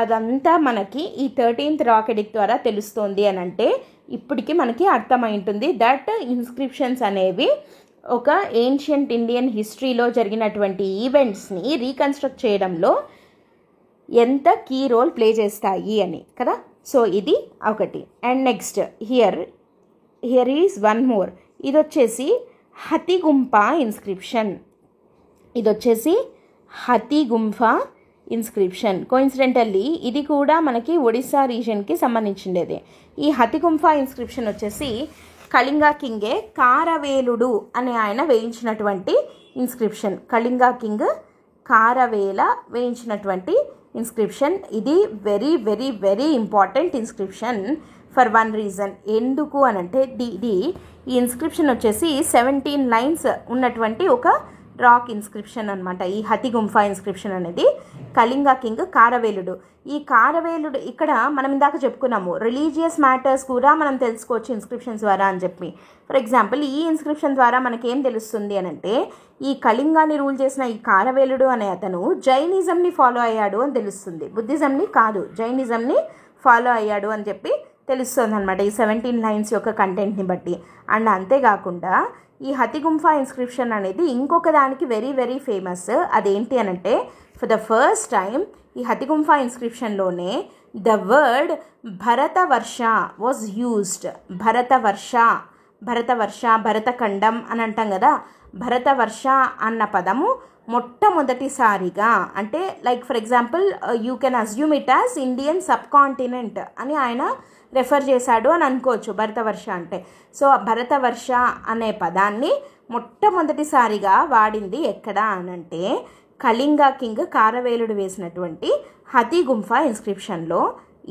అదంతా మనకి ఈ 13th రాక్ ఎడిక్ట్ ద్వారా తెలుస్తోంది అని అంటే ఇప్పటికీ మనకి అర్థమై ఉంటుంది దట్ ఇన్స్క్రిప్షన్స్ అనేవి ఒక ఏన్షియంట్ ఇండియన్ హిస్టరీలో జరిగినటువంటి ఈవెంట్స్ని రీకన్స్ట్రక్ట్ చేయడంలో ఎంత కీ రోల్ ప్లే చేస్తాయి అని కదా. సో ఇది ఒకటి. And next here is one more. ఇది వచ్చేసి హతిగుంప ఇన్స్క్రిప్షన్. ఇది వచ్చేసి హతిగుంప ఇన్స్క్రిప్షన్. కోఇన్సిడెంటల్లీ ఇది కూడా మనకి ఒడిస్సా రీజన్కి సంబంధించిండేది. ఈ హతిగుంప ఇన్స్క్రిప్షన్ వచ్చేసి కళింగ కింగే కారవేలుడు అనే ఆయన వేయించినటువంటి ఇన్స్క్రిప్షన్. కళింగ కింగ్ కారవేల వేయించినటువంటి ఇన్స్క్రిప్షన్. ఇది very very very important inscription for one reason. ఎందుకు అనంటే ఈ ఇన్స్క్రిప్షన్ వచ్చేసి 17 లైన్స్ ఉన్నటువంటి ఒక రాక్ ఇన్స్క్రిప్షన్ అనమాట. ఈ హతిగుంఫా ఇన్స్క్రిప్షన్ అనేది కళింగ కింగ్ కారవేలుడు. ఈ కారవేలుడు ఇక్కడ మనం ఇందాక చెప్పుకున్నాము రిలీజియస్ మ్యాటర్స్ కూడా మనం తెలుసుకోవచ్చు ఇన్స్క్రిప్షన్స్ ద్వారా అని చెప్పి. ఫర్ ఎగ్జాంపుల్ ఈ ఇన్స్క్రిప్షన్ ద్వారా మనకేం తెలుస్తుంది అని అంటే ఈ కళింగాన్ని రూల్ చేసిన ఈ కారవేలుడు అనే అతను జైనిజంని ఫాలో అయ్యాడు అని తెలుస్తుంది. బుద్ధిజంని కాదు, జైనిజంని ఫాలో అయ్యాడు అని చెప్పి తెలుస్తుంది అనమాట ఈ 17 లైన్స్ యొక్క కంటెంట్ని బట్టి. అండ్ అంతేకాకుండా ఈ హతిగుంఫా ఇన్స్క్రిప్షన్ అనేది ఇంకొక దానికి వెరీ వెరీ ఫేమస్. అదేంటి అనంటే ఫర్ ద ఫస్ట్ టైం ఈ హతిగుంఫా ఇన్స్క్రిప్షన్లోనే the word Bharatavarsha was used. Bharatavarsha భరతఖండం అని అంటాం కదా, భరతవర్ష అన్న పదము మొట్టమొదటిసారిగా, అంటే like for example you can assume it as Indian subcontinent అని ఆయన రెఫర్ చేశాడు అని అనుకోవచ్చు భరతవర్ష అంటే. సో భరతవర్ష అనే పదాన్ని మొట్టమొదటిసారిగా వాడింది ఎక్కడ అనంటే కళింగ కింగ్ కారవేలుడు వేసినటువంటి హతిగుంఫా ఇన్స్క్రిప్షన్లో.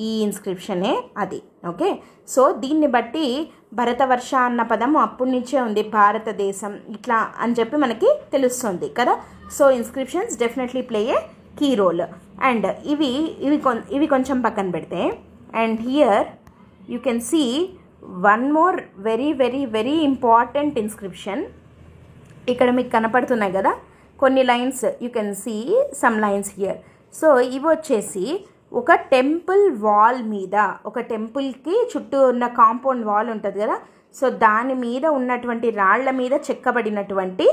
ఈ ఇన్స్క్రిప్షనే అది. ఓకే, సో దీన్ని బట్టి భరతవర్ష అన్న పదం అప్పటి నుంచే ఉంది, భారతదేశం ఇట్లా అని చెప్పి మనకి తెలుస్తుంది కదా. So inscriptions definitely play a key role. And ఇవి కొంచెం పక్కన పెడితే, and here you can see one more very very very important inscription. ఇక్కడ మీకు కనపడుతున్నాయి కదా కొన్ని lines, you can see some lines here. So ఇవి వచ్చేసి ఒక టెంపుల్ వాల్ మీద, ఒక టెంపుల్కి చుట్టూ ఉన్న కాంపౌండ్ వాల్ ఉంటుంది కదా, సో దాని మీద ఉన్నటువంటి రాళ్ల మీద చెక్కబడినటువంటి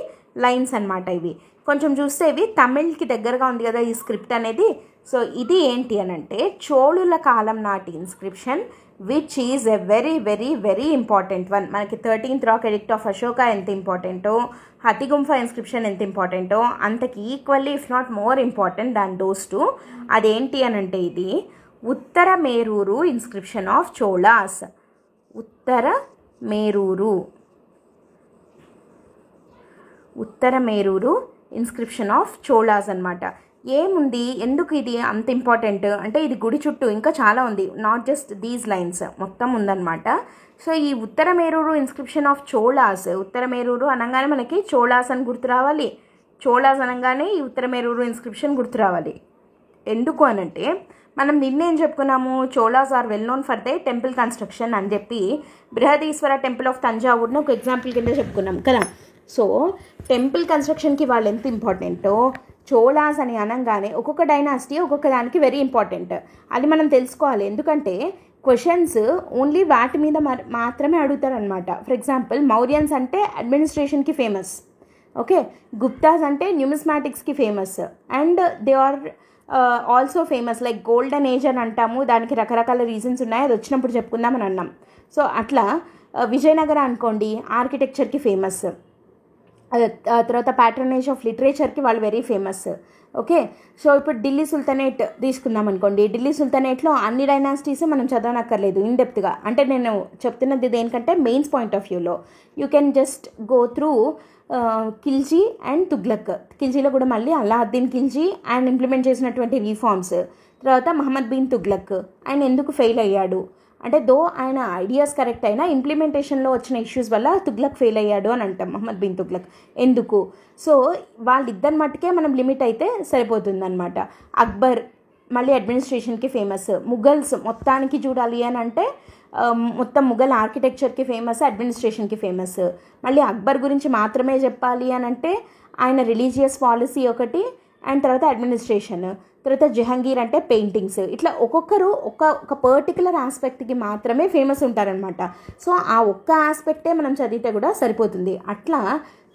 లైన్స్ అన్నమాట. ఇవి కొంచెం చూస్తే ఇవి తమిళ్కి దగ్గరగా ఉంది కదా ఈ స్క్రిప్ట్ అనేది. సో ఇది ఏంటి అనంటే చోళుల కాలం నాటి inscription which is a very very very important one. మనకి 13th rock edict of Ashoka ఎంత ఇంపార్టెంటో, హతిగుంఫా ఇన్స్క్రిప్షన్ ఎంత ఇంపార్టెంటో అంతకి equally if not more important than those two. అదేంటి అనంటే ఇది Uttaramerur inscription of Cholas. Uttaramerur inscription of Cholas అనమాట. ఏముంది, ఎందుకు ఇది అంత ఇంపార్టెంట్ అంటే ఇది గుడి చుట్టూ ఇంకా చాలా ఉంది, నాట్ జస్ట్ దీస్ లైన్స్, మొత్తం ఉందన్నమాట. సో ఈ ఉత్తర మేరూరు ఇన్స్క్రిప్షన్ ఆఫ్ చోళాస్, ఉత్తర మేరూరు అనగానే మనకి చోళాస్ అని గుర్తు రావాలి, చోళాస్ అనగానే ఈ ఉత్తర మేరూరు ఇన్స్క్రిప్షన్ గుర్తు రావాలి. ఎందుకు అనంటే మనం నిన్నేం చెప్పుకున్నాము, Cholas are well known for the temple construction అని చెప్పి బృహదీశ్వర టెంపుల్ ఆఫ్ తంజావూర్ని ఒక ఎగ్జాంపుల్ కింద చెప్పుకున్నాం కదా. సో టెంపుల్ కన్స్ట్రక్షన్కి వాళ్ళు ఎంత ఇంపార్టెంటో చోళాస్ అని అనగానే ఒక్కొక్క డైనాసిటీ ఒక్కొక్క దానికి వెరీ ఇంపార్టెంట్. అది మనం తెలుసుకోవాలి, ఎందుకంటే క్వశ్చన్స్ ఓన్లీ వాటి మీద మాత్రమే అడుగుతారనమాట. ఫర్ ఎగ్జాంపుల్ మౌర్యన్స్ అంటే అడ్మినిస్ట్రేషన్కి ఫేమస్, ఓకే, గుప్తాస్ అంటే న్యూమిస్మాటిక్స్కి famous, and they are also famous like golden age అని అంటాము, దానికి రకరకాల రీజన్స్ ఉన్నాయి, అది వచ్చినప్పుడు చెప్పుకుందామని అన్నాం. సో అట్లా విజయనగర అనుకోండి ఆర్కిటెక్చర్కి ఫేమస్, తర్వాత ప్యాట్రనేజ్ ఆఫ్ లిటరేచర్కి వాళ్ళు వెరీ ఫేమస్. ఓకే, సో ఇప్పుడు ఢిల్లీ సుల్తానేట్ తీసుకుందాం అనుకోండి, ఢిల్లీ సుల్తానేట్లో అన్ని డైనాసిటీస్ మనం చదవనక్కర్లేదు ఇన్డెప్త్గా, అంటే నేను చెప్తున్నది దేనికంటే మెయిన్స్ పాయింట్ ఆఫ్ వ్యూలో you can just go through Khilji and Tughlaq. ఖిల్జీలో కూడా మళ్ళీ అలాద్దీన్ ఖిల్జీ అండ్ ఇంప్లిమెంట్ చేసినటువంటి రీఫార్మ్స్, తర్వాత మహమ్మద్ బిన్ తుగ్లక్ ఆయన ఎందుకు ఫెయిల్ అయ్యాడు అంటే దో ఆయన ఐడియాస్ కరెక్ట్ అయినా ఇంప్లిమెంటేషన్లో వచ్చిన ఇష్యూస్ వల్ల తుగ్లక్ ఫెయిల్ అయ్యాడు అని అంటాం, మహమ్మద్ బిన్ తుగ్లక్ ఎందుకు. సో వాళ్ళిద్దరి మట్టుకే మనం లిమిట్ అయితే సరిపోతుందన్నమాట. అక్బర్ మళ్ళీ అడ్మినిస్ట్రేషన్కి ఫేమస్, ముఘల్స్ మొత్తానికి చూడాలి అని అంటే మొత్తం ముఘల్ ఆర్కిటెక్చర్కి ఫేమస్, అడ్మినిస్ట్రేషన్కి ఫేమస్. మళ్ళీ అక్బర్ గురించి మాత్రమే చెప్పాలి అని అంటే ఆయన రిలీజియస్ పాలసీ ఒకటి, అండ్ తర్వాత అడ్మినిస్ట్రేషన్, తర్వాత జహంగీర్ అంటే పెయింటింగ్స్. ఇట్లా ఒక్కొక్కరు ఒక పర్టికులర్ ఆస్పెక్ట్కి మాత్రమే ఫేమస్ ఉంటారనమాట. సో ఆ ఒక్క ఆస్పెక్టే మనం చదివితే కూడా సరిపోతుంది. అట్లా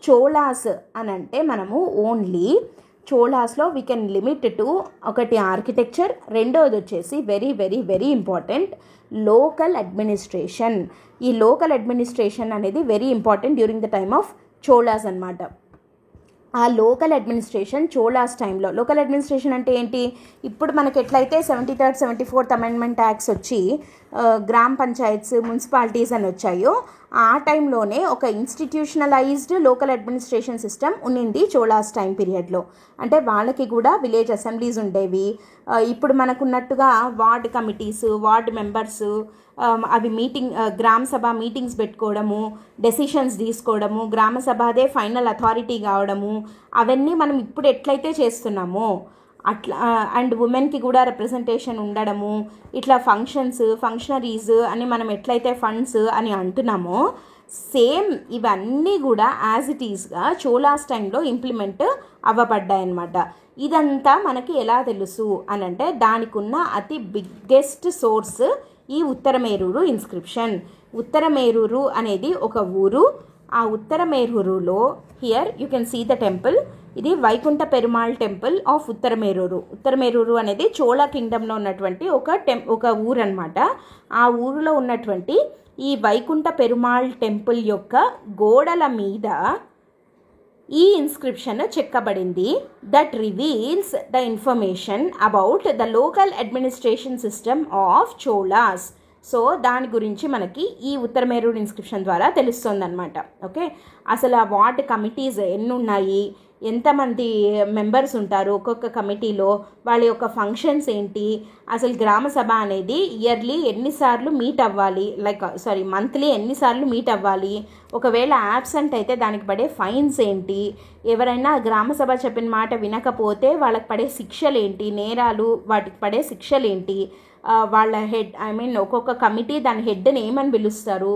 చోళాస్ అని అంటే మనము ఓన్లీ చోళాస్లో వీ కెన్ లిమిట్ టు ఒకటి ఆర్కిటెక్చర్, రెండోది వచ్చేసి very very very important local administration. ఈ లోకల్ అడ్మినిస్ట్రేషన్ అనేది very important during the time of Cholas అనమాట. ఆ లోకల్ అడ్మినిస్ట్రేషన్ చోళాస్ టైంలో, లోకల్ అడ్మినిస్ట్రేషన్ అంటే ఏంటి, ఇప్పుడు మనకి ఎట్లయితే 73rd 74th అమెండ్మెంట్ యాక్ట్స్ వచ్చి గ్రామ పంచాయత్స్ మున్సిపాలిటీస్ అని వచ్చాయో ఆ టైంలోనే ఒక ఇన్స్టిట్యూషనలైజ్డ్ లోకల్ అడ్మినిస్ట్రేషన్ సిస్టమ్ ఉన్నింది చోళాస్ టైం పీరియడ్లో. అంటే వాళ్ళకి కూడా విలేజ్ అసెంబ్లీస్ ఉండేవి. ఇప్పుడు మనకున్నట్టుగా వార్డ్ కమిటీస్, వార్డ్ మెంబర్స్, అవి గ్రామ సభ మీటింగ్స్ పెట్టుకోవడము, డెసిషన్స్ తీసుకోవడము, గ్రామ సభ అదే ఫైనల్ అథారిటీ కావడము, అవన్నీ మనం ఇప్పుడు ఎట్లయితే చేస్తున్నామో అట్లా. అండ్ ఉమెన్కి కూడా రిప్రజెంటేషన్ ఉండడము, ఇట్లా ఫంక్షనరీస్ అని మనం ఎట్లయితే ఫండ్స్ అని అంటున్నామో సేమ్ ఇవన్నీ కూడా యాజ్ ఇట్ ఈస్గా చోళాస్ టైంలో ఇంప్లిమెంట్ అవ్వబడ్డాయి అన్నమాట. ఇదంతా మనకి ఎలా తెలుసు అని అంటే దానికి ఉన్న అతి బిగ్గెస్ట్ సోర్స్ ఈ ఉత్తరమేరూరు ఇన్స్క్రిప్షన్. ఉత్తరమేరూరు అనేది ఒక ఊరు. ఆ ఉత్తరమేరూరులో here you can see the temple. ఇది వైకుంఠ పెరుమాళ్ టెంపుల్ ఆఫ్ ఉత్తరమేరూరు. ఉత్తరమేరూరు అనేది చోళ కింగ్డమ్లో ఉన్నటువంటి ఒక ఊరు అనమాట. ఆ ఊరిలో ఉన్నటువంటి ఈ వైకుంఠ పెరుమాళ్ టెంపుల్ యొక్క గోడల మీద ఈ ఇన్స్క్రిప్షన్ చెక్కబడింది. That reveals the information about the local administration system of Cholas. So దాని గురించి మనకి ఈ ఉత్తరమేరూరు ఇన్స్క్రిప్షన్ ద్వారా తెలుస్తుందన్నమాట. ఓకే, అసలు ఆ వార్డ్ కమిటీస్ ఎన్ని ఉన్నాయి, ఎంతమంది మెంబర్స్ ఉంటారు ఒక్కొక్క కమిటీలో, వాళ్ళ యొక్క ఫంక్షన్స్ ఏంటి, అసలు గ్రామ సభ అనేది ఇయర్లీ ఎన్నిసార్లు మీట్ అవ్వాలి, మంత్లీ ఎన్నిసార్లు మీట్ అవ్వాలి, ఒకవేళ యాబ్సెంట్ అయితే దానికి పడే ఫైన్స్ ఏంటి, ఎవరైనా గ్రామ సభ చెప్పిన మాట వినకపోతే వాళ్ళకి పడే శిక్షలు ఏంటి, నేరాలు వాటికి పడే శిక్షలు ఏంటి, వాళ్ళ హెడ్ ఒక్కొక్క కమిటీ దాని హెడ్ని ఏమని పిలుస్తారు,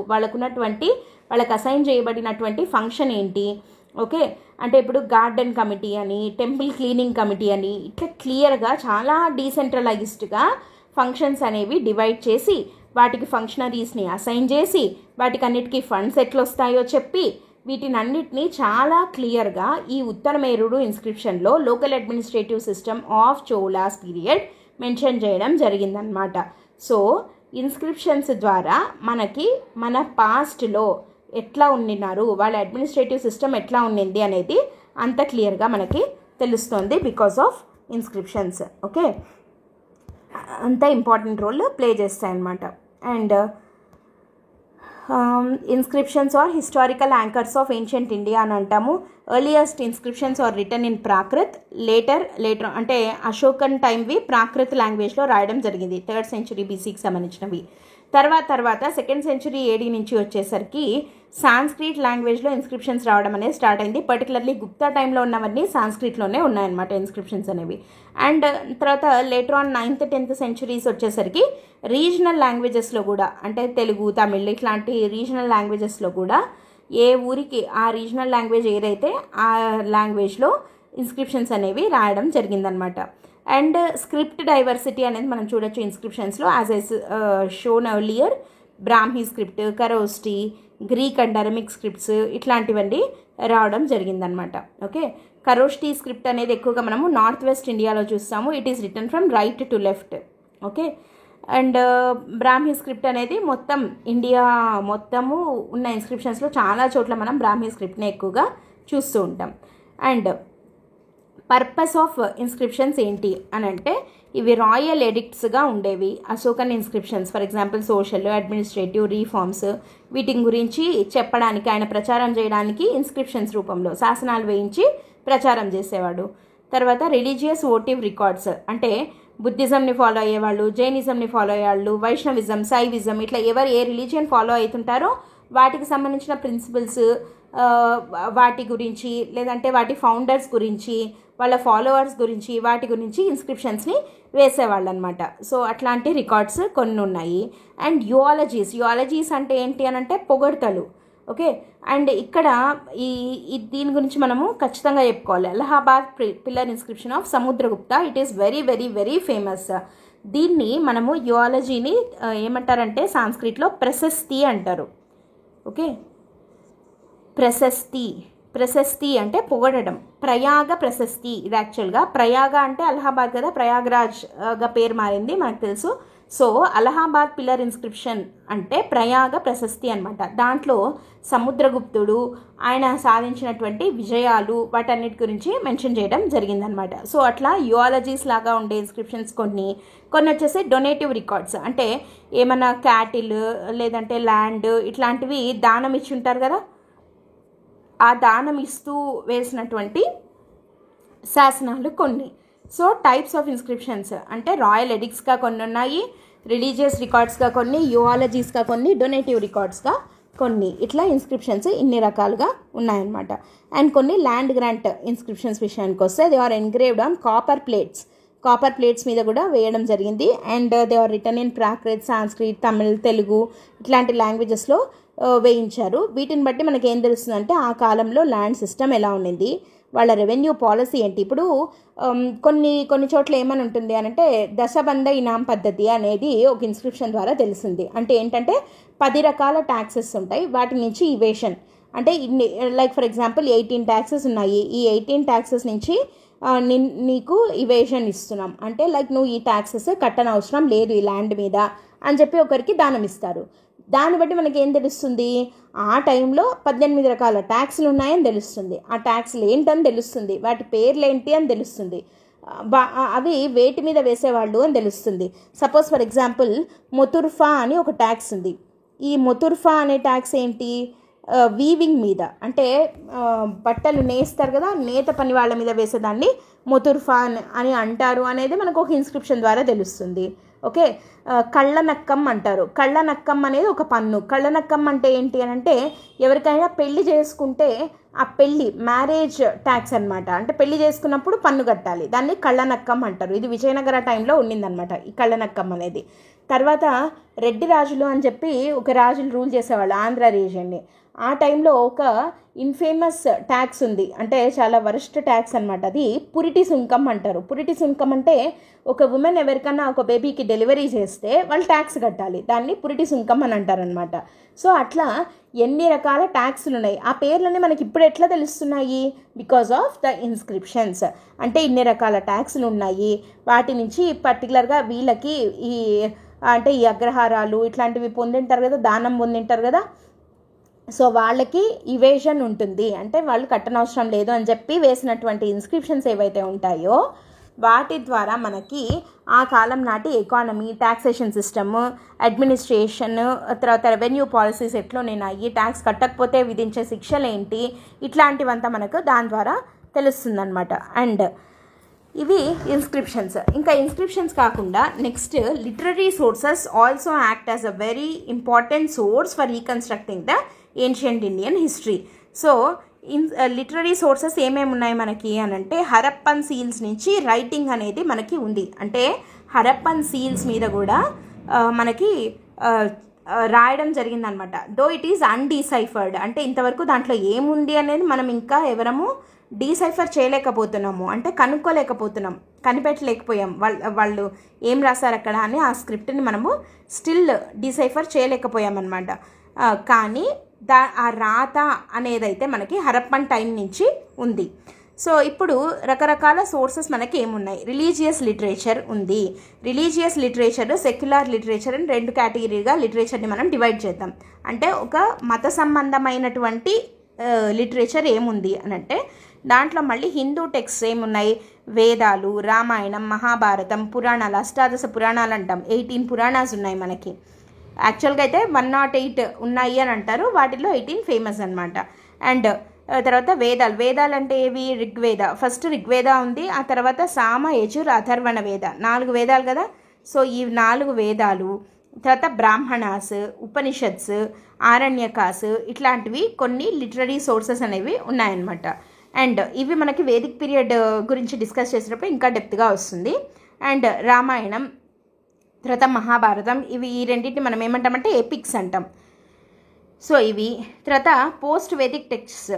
వాళ్ళకు అసైన్ చేయబడినటువంటి ఫంక్షన్ ఏంటి. ఓకే, అంటే ఇప్పుడు గార్డెన్ కమిటీ అని, టెంపుల్ క్లీనింగ్ కమిటీ అని, ఇట్లా క్లియర్గా చాలా డీసెంట్రలైజ్డ్గా ఫంక్షన్స్ అనేవి డివైడ్ చేసి వాటికి ఫంక్షనరీస్ని అసైన్ చేసి వాటికి అన్నిటికీ ఫండ్స్ ఎట్లా వస్తాయో చెప్పి వీటినన్నిటినీ చాలా క్లియర్గా ఈ ఉత్తరమేరూరు ఇన్స్క్రిప్షన్లో local administrative system of Cholas period mention చేయడం జరిగిందనమాట. సో ఇన్స్క్రిప్షన్స్ ద్వారా మనకి మన పాస్ట్లో ఎట్లా ఉండినారు, వాళ్ళ అడ్మినిస్ట్రేటివ్ సిస్టమ్ ఎట్లా ఉండింది అనేది అంత క్లియర్గా మనకి తెలుస్తుంది బికాస్ ఆఫ్ ఇన్స్క్రిప్షన్స్. ఓకే, అంత ఇంపార్టెంట్ రోల్ ప్లే చేస్తాయన్నమాట. And inscriptions are historical anchors of ancient India అని అంటాము. Earliest inscriptions are written in Prakrit. Later అంటే అశోకన్ టైంవి ప్రాకృత్ లాంగ్వేజ్లో రాయడం జరిగింది, 3rd century BCకి సంబంధించినవి. తర్వాత 2nd century AD నుంచి వచ్చేసరికి సాంస్క్రిట్ లాంగ్వేజ్లో ఇన్స్క్రిప్షన్స్ రావడం అనేది స్టార్ట్ అయింది. పర్టికులర్లీ గుప్తా టైంలో ఉన్నవన్నీ సాంస్క్రిట్లోనే ఉన్నాయన్నమాట ఇన్స్క్రిప్షన్స్ అనేవి. అండ్ తర్వాత later on 9th 10th centuries వచ్చేసరికి రీజనల్ లాంగ్వేజెస్లో కూడా, అంటే తెలుగు, తమిళ్ ఇట్లాంటి రీజనల్ లాంగ్వేజెస్లో కూడా ఏ ఊరికి ఆ రీజనల్ లాంగ్వేజ్ ఏదైతే ఆ లాంగ్వేజ్లో ఇన్స్క్రిప్షన్స్ అనేవి రాయడం జరిగిందనమాట. అండ్ స్క్రిప్ట్ డైవర్సిటీ అనేది మనం చూడొచ్చు ఇన్స్క్రిప్షన్స్లో. As I shown earlier, Brahmi script, Kharoshthi, Greek and Aramaic scripts ఇట్లాంటివన్నీ రావడం జరిగిందనమాట. ఓకే, కరోస్టీ స్క్రిప్ట్ అనేది ఎక్కువగా మనము నార్త్ వెస్ట్ ఇండియాలో చూస్తాము. It is return from right to left. Okay, and Brahmi script అనేది మొత్తం ఇండియా మొత్తము ఉన్న ఇన్స్క్రిప్షన్స్లో చాలా చోట్ల మనం బ్రాహ్మీ స్క్రిప్ట్ని ఎక్కువగా చూస్తూ ఉంటాం. అండ్ పర్పస్ ఆఫ్ ఇన్స్క్రిప్షన్స్ ఏంటి అని అంటే ఇవి రాయల్ ఎడిక్ట్స్గా ఉండేవి. Ashokan inscriptions for example social, administrative reforms వీటి గురించి చెప్పడానికి, ఆయన ప్రచారం చేయడానికి ఇన్స్క్రిప్షన్స్ రూపంలో శాసనాలు వేయించి ప్రచారం చేసేవాడు. తర్వాత రిలీజియస్ ఓటివ్ రికార్డ్స్, అంటే బుద్ధిజంని ఫాలో అయ్యేవాళ్ళు, జైనిజంని ఫాలో అయ్యేవాళ్ళు, వైష్ణవిజం, శైవిజం ఇట్లా ఎవరు ఏ రిలీజియన్ ఫాలో అవుతుంటారో వాటికి సంబంధించిన ప్రిన్సిపల్స్, వాటి గురించి లేదంటే వాటి ఫౌండర్స్ గురించి, వాళ్ళ ఫాలోవర్స్ గురించి, వాటి గురించి ఇన్స్క్రిప్షన్స్ని వేసేవాళ్ళు అనమాట. సో అట్లాంటి రికార్డ్స్ కొన్ని ఉన్నాయి. అండ్ యువాలజీస్ అంటే ఏంటి అని అంటే పొగడ్తలు. ఓకే, అండ్ ఇక్కడ దీని గురించి మనము ఖచ్చితంగా చెప్పుకోవాలి. Allahabad pillar inscription of Samudragupta, it is very very very famous. దీన్ని మనము యువాలజీని ఏమంటారంటే సాంస్క్రిట్లో ప్రశస్తి అంటారు. ఓకే, ప్రశస్తి అంటే పొగడడం. ప్రయాగ ప్రశస్తి, ఇది యాక్చువల్గా ప్రయాగ అంటే అలహాబాద్ కదా, ప్రయాగ్రాజ్గా పేరు మారింది మనకు తెలుసు. సో అలహాబాద్ పిల్లర్ ఇన్స్క్రిప్షన్ అంటే ప్రయాగ ప్రశస్తి అనమాట. దాంట్లో సముద్రగుప్తుడు ఆయన సాధించినటువంటి విజయాలు వాటన్నిటి గురించి మెన్షన్ చేయడం జరిగిందనమాట. సో అట్లా యువాలజీస్ లాగా ఉండే ఇన్స్క్రిప్షన్స్ కొన్ని వచ్చేసి డొనేటివ్ రికార్డ్స్, అంటే ఏమన్నా క్యాటిల్ లేదంటే ల్యాండ్ ఇట్లాంటివి దానం ఇచ్చి ఉంటారు కదా, ఆ దానం ఇస్తూ వేసినటువంటి శాసనాలు కొన్ని. సో టైప్స్ ఆఫ్ ఇన్స్క్రిప్షన్స్ అంటే రాయల్ ఎడిక్ట్స్గా కొన్ని ఉన్నాయి, రిలీజియస్ రికార్డ్స్గా కొన్ని, యువాలజీస్గా కొన్ని, డొనేటివ్ రికార్డ్స్గా కొన్ని, ఇట్లా ఇన్స్క్రిప్షన్స్ ఇన్ని రకాలుగా ఉన్నాయన్నమాట. అండ్ కొన్ని ల్యాండ్ గ్రాంట్ ఇన్స్క్రిప్షన్స్ విషయానికి వస్తే they are engraved on copper plates మీద కూడా వేయడం జరిగింది. And they are written in Prakrit, Sanskrit, Tamil, Telugu ఇట్లాంటి లాంగ్వేజెస్లో వేయించారు. వీటిని బట్టి మనకి ఏం తెలుస్తుందంటే ఆ కాలంలో ల్యాండ్ సిస్టమ్ ఎలా ఉండింది, వాళ్ళ రెవెన్యూ పాలసీ ఏంటి. ఇప్పుడు కొన్ని చోట్ల ఏమని ఉంటుంది అని అంటే దశబంధ ఇనాం పద్ధతి అనేది ఒక ఇన్స్క్రిప్షన్ ద్వారా తెలిసింది. అంటే ఏంటంటే 10 రకాల ట్యాక్సెస్ ఉంటాయి, వాటి నుంచి ఇవేషన్ అంటే లైక్ ఫర్ ఎగ్జాంపుల్ 18 ట్యాక్సెస్ ఉన్నాయి, ఈ 18 ట్యాక్సెస్ నుంచి నీకు ఇవేషన్ ఇస్తున్నాం అంటే లైక్ నువ్వు ఈ ట్యాక్సెస్ కట్టనవసరం లేదు ఈ ల్యాండ్ మీద అని చెప్పి ఒకరికి దానం ఇస్తారు. దాన్ని బట్టి మనకి ఏం తెలుస్తుంది, ఆ టైంలో 18 రకాల ట్యాక్స్లు ఉన్నాయని తెలుస్తుంది, ఆ ట్యాక్స్లు ఏంటని తెలుస్తుంది, వాటి పేర్లు ఏంటి అని తెలుస్తుంది, అవి వేటి మీద వేసేవాళ్ళు అని తెలుస్తుంది. సపోజ్ ఫర్ ఎగ్జాంపుల్ మొతుర్ఫా అని ఒక ట్యాక్స్ ఉంది. ఈ మొతుర్ఫా అనే ట్యాక్స్ ఏంటి, వీవింగ్ మీద, అంటే బట్టలు నేస్తారు కదా, నేత పని వాళ్ళ మీద వేసేదాన్ని మొతుర్ఫా అని అంటారు అనేది మనకు ఒక ఇన్స్క్రిప్షన్ ద్వారా తెలుస్తుంది. ఓకే, కళ్ళనక్కం అంటారు. కళ్ళనక్కం అనేది ఒక పన్ను. కళ్ళనక్కం అంటే ఏంటి అని అంటే ఎవరికైనా పెళ్లి చేసుకుంటే ఆ పెళ్ళి మ్యారేజ్ ట్యాక్స్ అనమాట, అంటే పెళ్లి చేసుకున్నప్పుడు పన్ను కట్టాలి, దాన్ని కళ్ళనక్కం అంటారు. ఇది విజయనగర టైంలో ఉండిందనమాట ఈ కళ్ళనక్కం అనేది. తర్వాత రెడ్డి రాజులు అని చెప్పి ఒక రాజులు రూల్ చేసేవాళ్ళు ఆంధ్ర రీజియన్ని. ఆ టైంలో ఒక ఇన్ఫేమస్ ట్యాక్స్ ఉంది, అంటే చాలా వరస్ట్ ట్యాక్స్ అనమాట, అది పురిటి సుంకం అంటారు. పురిటి సుంకం అంటే ఒక ఉమెన్ ఎవరికన్నా ఒక బేబీకి డెలివరీ చేస్తే వాళ్ళు ట్యాక్స్ కట్టాలి, దాన్ని పురిటి సుంకం అని అంటారనమాట. సో అట్లా ఎన్ని రకాల ట్యాక్స్లు ఉన్నాయి, ఆ పేర్లన్నీ మనకి ఇప్పుడు ఎట్లా తెలుస్తున్నాయి, బికాజ్ ఆఫ్ ద ఇన్స్క్రిప్షన్స్. అంటే ఇన్ని రకాల ట్యాక్స్లు ఉన్నాయి, వాటి నుంచి పర్టికులర్గా వీళ్ళకి ఈ అగ్రహారాలు ఇట్లాంటివి పొందింటారు కదా, దానం పొందింటారు కదా, సో వాళ్ళకి ఇవేషన్ ఉంటుంది, అంటే వాళ్ళు కట్టనవసరం లేదు అని చెప్పి వేసినటువంటి ఇన్స్క్రిప్షన్స్ ఏవైతే ఉంటాయో వాటి ద్వారా మనకి ఆ కాలం నాటి ఎకానమీ, ట్యాక్సేషన్ సిస్టమ్, అడ్మినిస్ట్రేషన్, తర్వాత రెవెన్యూ పాలసీస్ ఎట్లున్నాయి, ట్యాక్స్ కట్టకపోతే విధించే శిక్షలు ఏంటి, ఇట్లాంటివంతా మనకు దాని ద్వారా తెలుస్తుందన్నమాట. అండ్ ఇవి ఇన్స్క్రిప్షన్స్. ఇంకా ఇన్స్క్రిప్షన్స్ కాకుండా next literary sources also act as a very important source for reconstructing the ancient Indian history. So literary sources ఏమేమి ఉన్నాయి మనకి అని అంటే హరప్పన్ సీల్స్ నుంచి రైటింగ్ అనేది మనకి ఉంది. అంటే హరప్పన్ సీల్స్ మీద కూడా మనకి రాయడం జరిగిందనమాట. దో ఇట్ ఈజ్ అన్డీసైఫర్డ్, అంటే ఇంతవరకు దాంట్లో ఏముంది అనేది మనం ఇంకా ఎవరము డీసైఫర్ చేయలేకపోతున్నాము, అంటే కనుక్కోలేకపోతున్నాం, కనిపెట్టలేకపోయాం వాళ్ళు ఏం రాశారు అక్కడ అని ఆ స్క్రిప్ట్ని మనము స్టిల్ డీసైఫర్ చేయలేకపోయామన్నమాట. కానీ ఆ రాత అనేదైతే మనకి హరప్పన్ టైం నుంచి ఉంది. సో ఇప్పుడు రకరకాల సోర్సెస్ మనకి ఏమున్నాయి, రిలీజియస్ లిటరేచర్ ఉంది. రిలీజియస్ లిటరేచర్, సెక్యులర్ లిటరేచర్ అని 2 కేటగిరీగా లిటరేచర్ని మనం డివైడ్ చేద్దాం. అంటే ఒక మత సంబంధమైనటువంటి లిటరేచర్ ఏముంది అని అంటే దాంట్లో మళ్ళీ హిందూ టెక్స్ట్ ఏమున్నాయి, వేదాలు, రామాయణం, మహాభారతం, పురాణాలు, అష్టాదశ పురాణాలు అంటాం, 18 పురాణాస్ ఉన్నాయి మనకి. యాక్చువల్గా అయితే 108 ఉన్నాయి అని అంటారు, వాటిల్లో 18 ఫేమస్ అనమాట. అండ్ తర్వాత వేదాలు అంటే ఏవి, ఋగ్వేద, ఫస్ట్ ఋగ్వేద ఉంది, ఆ తర్వాత సామ, యజుర్, అథర్వణ వేద, 4 వేదాలు కదా. సో ఈ 4 వేదాలు, తర్వాత బ్రాహ్మణాస్, ఉపనిషత్స్, ఆరణ్యకాస్, ఇట్లాంటివి కొన్ని లిటరరీ సోర్సెస్ అనేవి ఉన్నాయన్నమాట. అండ్ ఇవి మనకి వేదిక్ పీరియడ్ గురించి డిస్కస్ చేసేటప్పుడు ఇంకా డెప్త్గా వస్తుంది. అండ్ రామాయణం, తర్వాత మహాభారతం, ఇవి ఈ రెండింటిని మనం ఏమంటామంటే ఎపిక్స్ అంటాం. సో ఇవి తర్వాత పోస్ట్ వేదిక్ టెక్స్ట్స్,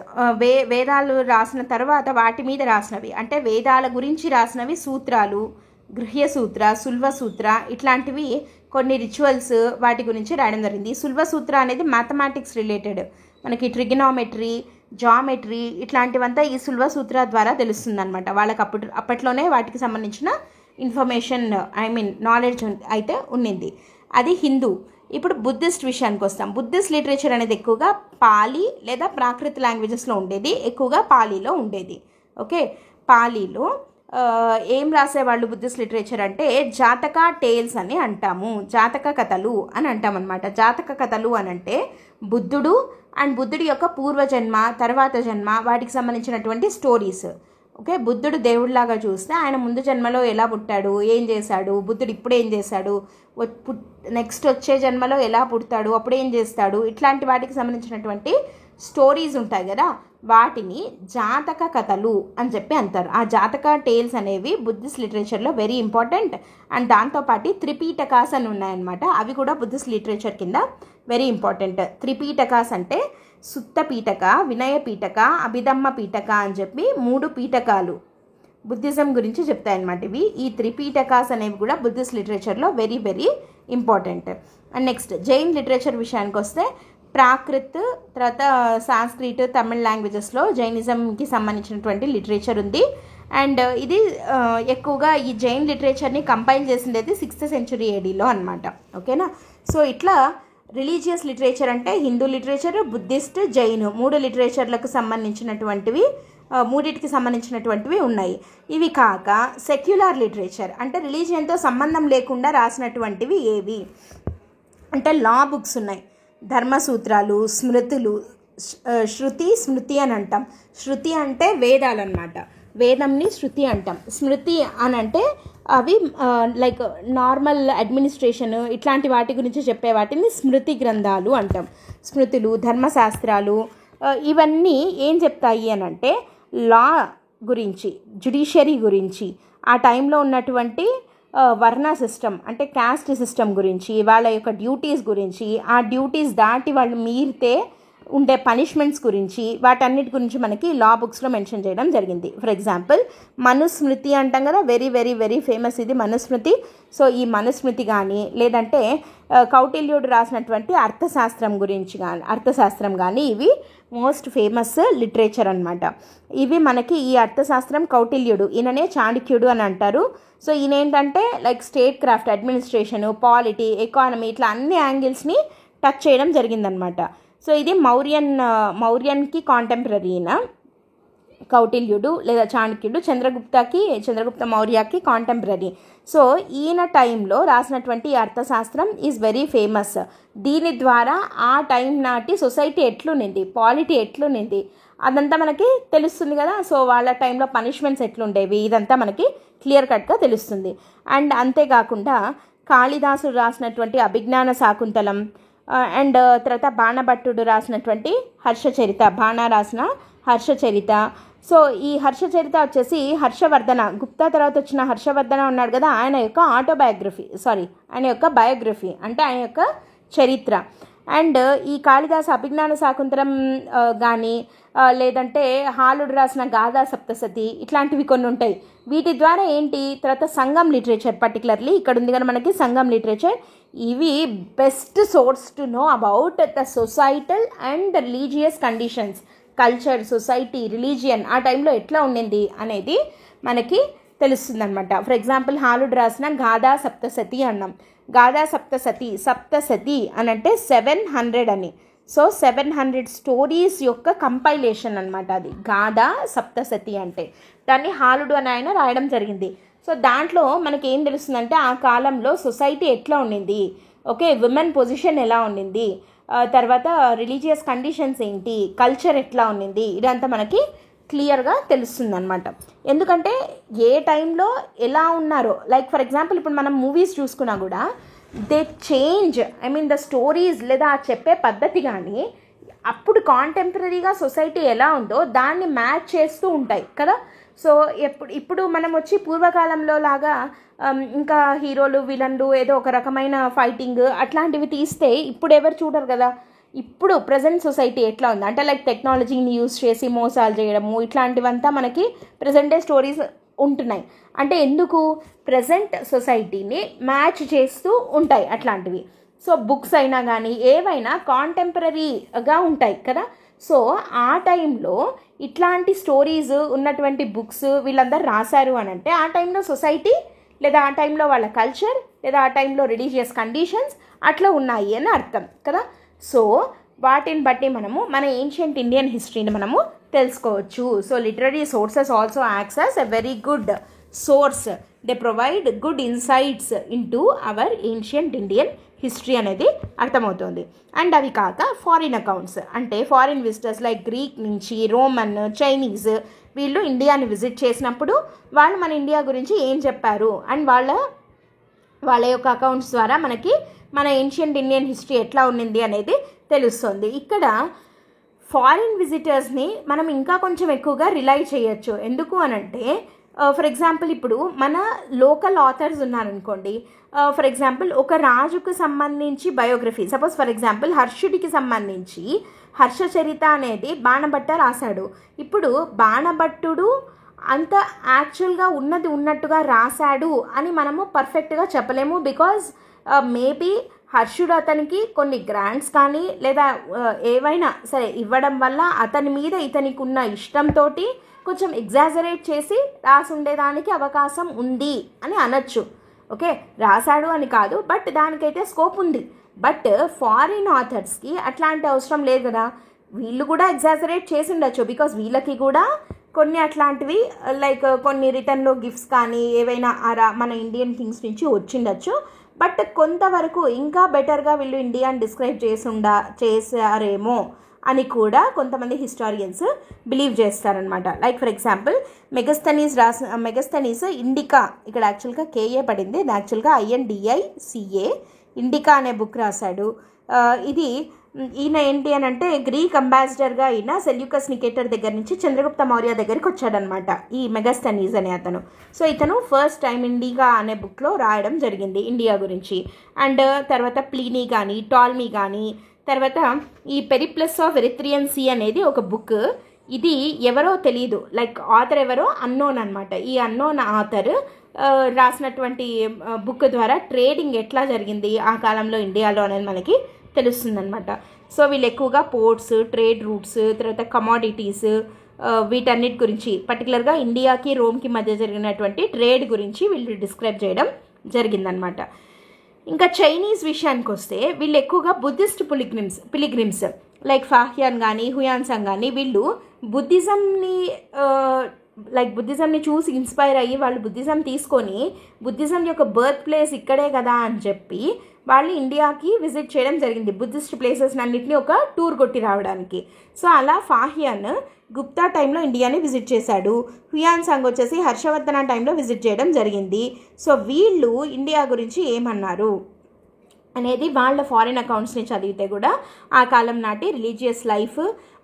వేదాలు రాసిన తర్వాత వాటి మీద రాసినవి, అంటే వేదాల గురించి రాసినవి సూత్రాలు, గృహ్య సూత్ర, సుల్వ సూత్ర, ఇట్లాంటివి కొన్ని రిచువల్స్ వాటి గురించి రాయడం జరిగింది. సుల్వ సూత్ర అనేది మ్యాథమెటిక్స్ రిలేటెడ్, మనకి ట్రిగనామెట్రీ, జామెట్రీ ఇట్లాంటివంతా ఈ సుల్వ సూత్ర ద్వారా తెలుస్తుంది అనమాట. వాళ్ళకి అప్పట్లోనే వాటికి సంబంధించిన ఇన్ఫర్మేషన్ నాలెడ్జ్ అయితే ఉండింది. అది హిందూ. ఇప్పుడు బుద్ధిస్ట్ విషయానికి వస్తాం. బుద్ధిస్ట్ లిటరేచర్ అనేది ఎక్కువగా పాలీ లేదా ప్రాకృత లాంగ్వేజెస్లో ఉండేది, ఎక్కువగా పాలీలో ఉండేది. ఓకే, పాలీలో ఏం రాసేవాళ్ళు బుద్ధిస్ట్ లిటరేచర్ అంటే జాతక టేల్స్ అని అంటాము, జాతక కథలు అని అంటాం అనమాట. జాతక కథలు అని అంటే బుద్ధుడు అండ్ బుద్ధుడి యొక్క పూర్వజన్మ, తర్వాత జన్మ, వాటికి సంబంధించినటువంటి స్టోరీస్. ఓకే, బుద్ధుడు దేవుడిలాగా చూస్తే ఆయన ముందు జన్మలో ఎలా పుట్టాడు, ఏం చేశాడు, బుద్ధుడు ఇప్పుడు ఏం చేశాడు, నెక్స్ట్ వచ్చే జన్మలో ఎలా పుడతాడు, అప్పుడు ఏం చేస్తాడు, ఇట్లాంటి వాటికి సంబంధించినటువంటి స్టోరీస్ ఉంటాయి కదా, వాటిని జాతక కథలు అని చెప్పి అంటారు. ఆ జాతక టేల్స్ అనేవి బుద్ధిస్ట్ లిటరేచర్లో వెరీ ఇంపార్టెంట్. అండ్ దాంతోపాటు త్రిపీటకాస్ అని ఉన్నాయన్నమాట. అవి కూడా బుద్ధిస్ట్ లిటరేచర్ కింద వెరీ ఇంపార్టెంట్. త్రిపీటకాస్ అంటే సుత్త పీఠక, వినయ పీఠక, అభిధమ్మ పీఠక అని చెప్పి 3 పీఠకాలు బుద్ధిజం గురించి చెప్తాయన్నమాట. ఇవి ఈ త్రిపీటకాస్ అనేవి కూడా బుద్ధిస్ట్ లిటరేచర్లో very very important. And next Jain literature విషయానికి వస్తే ప్రాకృత్, తర్వాత సాంస్క్రిట్, తమిళ్ లాంగ్వేజెస్లో జైనిజంకి సంబంధించినటువంటి లిటరేచర్ ఉంది. అండ్ ఇది ఎక్కువగా ఈ జైన్ లిటరేచర్ని కంపైల్ చేసిండేది 6th century ADలో అనమాట. ఓకేనా. సో ఇట్లా రిలీజియస్ లిటరేచర్ అంటే హిందూ లిటరేచర్, బుద్ధిస్ట్, జైన్ 3 లిటరేచర్లకు సంబంధించినటువంటివి, మూడింటికి సంబంధించినటువంటివి ఉన్నాయి. ఇవి కాక సెక్యులర్ లిటరేచర్ అంటే రిలీజియన్తో సంబంధం లేకుండా రాసినటువంటివి ఏవి అంటే లా బుక్స్ ఉన్నాయి. ధర్మసూత్రాలు, స్మృతులు, శృతి, స్మృతి అని అంటాం. శృతి అంటే వేదాలు అన్నమాట. వేదంని శృతి అంటాం. స్మృతి అని అంటే అవి లైక్ నార్మల్ అడ్మినిస్ట్రేషన్ ఇట్లాంటి వాటి గురించి చెప్పే వాటిని స్మృతి గ్రంథాలు అంటాం. స్మృతులు, ధర్మశాస్త్రాలు ఇవన్నీ ఏం చెప్తాయి అని అంటే లా గురించి, జ్యుడిషియరీ గురించి, ఆ టైంలో ఉన్నటువంటి వర్ణ సిస్టమ్ అంటే క్యాస్ట్ సిస్టమ్ గురించి, వాళ్ళ యొక్క డ్యూటీస్ గురించి, ఆ డ్యూటీస్ దాటి వాళ్ళు మీరితే ఉండే పనిష్మెంట్స్ గురించి, వాటన్నిటి గురించి మనకి లా బుక్స్లో మెన్షన్ చేయడం జరిగింది. ఫర్ ఎగ్జాంపుల్ మనుస్మృతి అంటాం కదా, వెరీ వెరీ వెరీ ఫేమస్ ఇది మనుస్మృతి. సో ఈ మనుస్మృతి కానీ లేదంటే కౌటిల్యుడు రాసినటువంటి అర్థశాస్త్రం కానీ ఇవి మోస్ట్ ఫేమస్ లిటరేచర్ అనమాట. ఇవి మనకి ఈ అర్థశాస్త్రం కౌటిల్యుడు, ఈయననే చాణక్యుడు అని అంటారు. సో ఈయన ఏంటంటే like state craft, administration, polity, economy ఇట్లా అన్ని యాంగిల్స్ని టచ్ చేయడం జరిగిందనమాట. సో ఇది మౌర్యన్కి కాంటెంపరీన కౌటిల్యుడు లేదా చాణక్యుడు, చంద్రగుప్త మౌర్యకి కాంటెంపరీ. సో ఈయన టైంలో రాసినటువంటి అర్థశాస్త్రం ఈజ్ వెరీ ఫేమస్. దీని ద్వారా ఆ టైం నాటి సొసైటీ ఎట్లుండింది, పాలిటీ ఎట్లుండింది అదంతా మనకి తెలుస్తుంది కదా. సో వాళ్ళ టైంలో పనిష్మెంట్స్ ఎట్లుండేవి ఇదంతా మనకి క్లియర్ కట్గా తెలుస్తుంది. అండ్ అంతేకాకుండా కాళిదాసుడు రాసినటువంటి అభిజ్ఞాన శాకుంతలం అండ్ తర్వాత బాణభట్టుడు రాసినటువంటి హర్షచరిత, బాణ రాసిన హర్షచరిత. సో ఈ హర్షచరిత వచ్చేసి హర్షవర్ధన, గుప్తా తర్వాత వచ్చిన హర్షవర్ధన ఉన్నాడు కదా, ఆయన యొక్క ఆయన యొక్క బయోగ్రఫీ అంటే ఆయన యొక్క చరిత్ర. అండ్ ఈ కాళిదాసు అభిజ్ఞాన శాకుంతలం కానీ లేదంటే హాలుడు రాసిన గాథా సప్తసతి ఇట్లాంటివి కొన్ని ఉంటాయి. వీటి ద్వారా ఏంటి తర్వాత సంగం లిటరేచర్, పర్టికులర్లీ ఇక్కడ ఉంది కదా మనకి సంగం లిటరేచర్, ఇవి best source to know about the societal and religious conditions, culture, society, religion ఆ టైంలో ఎట్లా ఉండింది అనేది మనకి తెలుస్తుంది అనమాట. ఫర్ ఎగ్జాంపుల్ హాలుడు రాసిన గాథా సప్తసతి అన్నాం. గాథా సప్తసతి అని అంటే 700 అని. సో 700 స్టోరీస్ యొక్క కంపైలేషన్ అనమాట అది గాథా సప్తసతి అంటే. దాన్ని హాలుడు అని ఆయన రాయడం జరిగింది. సో దాంట్లో మనకి ఏం తెలుస్తుందంటే ఆ కాలంలో సొసైటీ ఎట్లా ఉండింది, ఓకే, విమెన్ పొజిషన్ ఎలా ఉండింది, తర్వాత రిలీజియస్ కండిషన్స్ ఏంటి, కల్చర్ ఎట్లా ఉండింది, ఇదంతా మనకి క్లియర్గా తెలుస్తుంది అనమాట. ఎందుకంటే ఏ టైంలో ఎలా ఉన్నారో, లైక్ ఫర్ ఎగ్జాంపుల్ ఇప్పుడు మనం మూవీస్ చూసుకున్నా కూడా దే చేంజ్ ద స్టోరీస్ లేదా చెప్పే పద్ధతి కానీ అప్పుడు కాంటెంపరీగా సొసైటీ ఎలా ఉందో దాన్ని మ్యాచ్ చేస్తూ ఉంటాయి కదా. సో ఇప్పుడు మనం వచ్చి పూర్వకాలంలో లాగా ఇంకా హీరోలు విలన్లు ఏదో ఒక రకమైన ఫైటింగ్ అట్లాంటివి తీస్తే ఇప్పుడు ఎవరు చూడరు కదా. ఇప్పుడు ప్రజెంట్ సొసైటీ ఎట్లా ఉంది అంటే లైక్ టెక్నాలజీని యూజ్ చేసి మోసాలు చేయడము ఇట్లాంటివంతా మనకి ప్రజెంట్ డే స్టోరీస్ ఉంటున్నాయి. అంటే ఎందుకు ప్రజెంట్ సొసైటీని మ్యాచ్ చేస్తూ ఉంటాయి అట్లాంటివి. సో బుక్స్ అయినా కానీ ఏవైనా కాంటెంపరీగా ఉంటాయి కదా. సో ఆ టైంలో ఇట్లాంటి స్టోరీస్ ఉన్నటువంటి బుక్స్ వీళ్ళందరూ రాశారు అని అంటే ఆ టైంలో సొసైటీ లేదా ఆ టైంలో వాళ్ళ కల్చర్ లేదా ఆ టైంలో రిలీజియస్ కండిషన్స్ అట్లా ఉన్నాయి అని అర్థం కదా. సో వాటిని బట్టి మనము మన ఏన్షియంట్ ఇండియన్ హిస్టరీని మనము తెలుసుకోవచ్చు. So literary sources also acts as a very good source. They provide good insights into our ancient Indian history అనేది అర్థమవుతుంది. అండ్ అవి కాక ఫారిన్ అకౌంట్స్ అంటే ఫారిన్ విజిటర్స్ లైక్ గ్రీక్ నుంచి రోమన్, చైనీస్ వీళ్ళు ఇండియాని విజిట్ చేసినప్పుడు వాళ్ళు మన ఇండియా గురించి ఏం చెప్పారు అండ్ వాళ్ళ యొక్క అకౌంట్స్ ద్వారా మనకి మన ఏన్షియంట్ ఇండియన్ హిస్టరీ ఎట్లా ఉన్నింది అనేది తెలుస్తుంది. ఇక్కడ ఫారిన్ విజిటర్స్ని మనం ఇంకా కొంచెం ఎక్కువగా రిలై చేయొచ్చు. ఎందుకు అనంటే ఫర్ ఎగ్జాంపుల్ ఇప్పుడు మన లోకల్ ఆథర్స్ ఉన్నారనుకోండి, ఫర్ ఎగ్జాంపుల్ ఒక రాజుకు సంబంధించి బయోగ్రఫీ, సపోజ్ ఫర్ ఎగ్జాంపుల్ హర్షుడికి సంబంధించి హర్షచరిత అనేది బాణభట్ట రాశాడు. ఇప్పుడు బాణభట్టుడు అంత యాక్చువల్గా ఉన్నట్టుగా రాశాడు అని మనము పర్ఫెక్ట్గా చెప్పలేము. బికాజ్ మేబీ హర్షుడు అతనికి కొన్ని గ్రాంట్స్ కానీ లేదా ఏవైనా సరే ఇవ్వడం వల్ల అతని మీద ఇతనికి ఉన్న ఇష్టంతో కొంచెం ఎగ్జాజరేట్ చేసి రాసి ఉండేదానికి అవకాశం ఉంది అని అనొచ్చు. ఓకే, రాశాడు అని కాదు, బట్ దానికైతే స్కోప్ ఉంది. బట్ ఫారిన్ ఆథర్స్కి అట్లాంటి అవసరం లేదు కదా, వీళ్ళు కూడా ఎగ్జాజరేట్ చేసి ఉండొచ్చు. బికాజ్ వీళ్ళకి కూడా కొన్ని అట్లాంటివి లైక్ కొన్ని రిటర్న్లో గిఫ్ట్స్ కానీ ఏవైనా మన ఇండియన్ కింగ్స్ నుంచి వచ్చిండొచ్చు. బట్ కొంతవరకు ఇంకా బెటర్గా వీళ్ళు ఇండియాని డిస్క్రైబ్ చేశారేమో అని కూడా కొంతమంది హిస్టారియన్స్ బిలీవ్ చేస్తారనమాట. Like for example Megasthenes indica, ఇక్కడ యాక్చువల్గా కేఏ పడింది, ఇది యాక్చువల్గా INDICA ఇండికా అనే బుక్ రాశాడు. ఇది ఈయన ఏంటి అని అంటే గ్రీక్ అంబాసిడర్గా అయిన సెల్యూకస్ నికేటర్ దగ్గర నుంచి చంద్రగుప్త మౌర్య దగ్గరికి వచ్చాడనమాట ఈ మెగస్తనీస్ అనే అతను. సో ఇతను ఫస్ట్ టైం ఇండికా అనే బుక్లో రాయడం జరిగింది ఇండియా గురించి. అండ్ తర్వాత ప్లీనీ కానీ టాల్మీ కానీ, తర్వాత ఈ పెరిప్లస్ ఆఫ్ ఎరిత్రియన్ సీ అనేది ఒక బుక్, ఇది ఎవరో తెలియదు, లైక్ ఆథర్ ఎవరో అన్నోన్ అనమాట. ఈ అన్నోన్ ఆథర్ రాసినటువంటి బుక్ ద్వారా ట్రేడింగ్ ఎట్లా జరిగింది ఆ కాలంలో ఇండియాలో అనేది మనకి తెలుస్తుందన్నమాట. సో వీళ్ళు ఎక్కువగా పోర్ట్స్, ట్రేడ్ రూట్స్, తర్వాత కమాడిటీస్ వీటన్నిటి గురించి పర్టికులర్గా ఇండియాకి రోమ్కి మధ్య జరిగినటువంటి ట్రేడ్ గురించి వీళ్ళు డిస్క్రైబ్ చేయడం జరిగిందనమాట. ఇంకా చైనీస్ విషయానికి వస్తే వీళ్ళు ఎక్కువగా బుద్ధిస్ట్ పిలిగ్రిమ్స్ లైక్ ఫాహియాన్ కానీ హుయాన్సాంగ్ కానీ వీళ్ళు బుద్ధిజంని చూసి ఇన్స్పైర్ అయ్యి వాళ్ళు బుద్ధిజం తీసుకొని బుద్ధిజం యొక్క బర్త్ ప్లేస్ ఇక్కడే కదా అని చెప్పి వాళ్ళు ఇండియాకి విజిట్ చేయడం జరిగింది, బుద్ధిస్ట్ ప్లేసెస్ అన్నింటినీ ఒక టూర్ కొట్టి రావడానికి. సో అలా ఫాహియాన్ గుప్తా టైంలో ఇండియాని విజిట్ చేశాడు, హుయాన్సాంగ్ వచ్చేసి హర్షవర్ధన టైంలో విజిట్ చేయడం జరిగింది. సో వీళ్ళు ఇండియా గురించి ఏమన్నారు అనేది వాళ్ళ ఫారిన్ అకౌంట్స్ని చదివితే కూడా ఆ కాలం నాటి రిలీజియస్ లైఫ్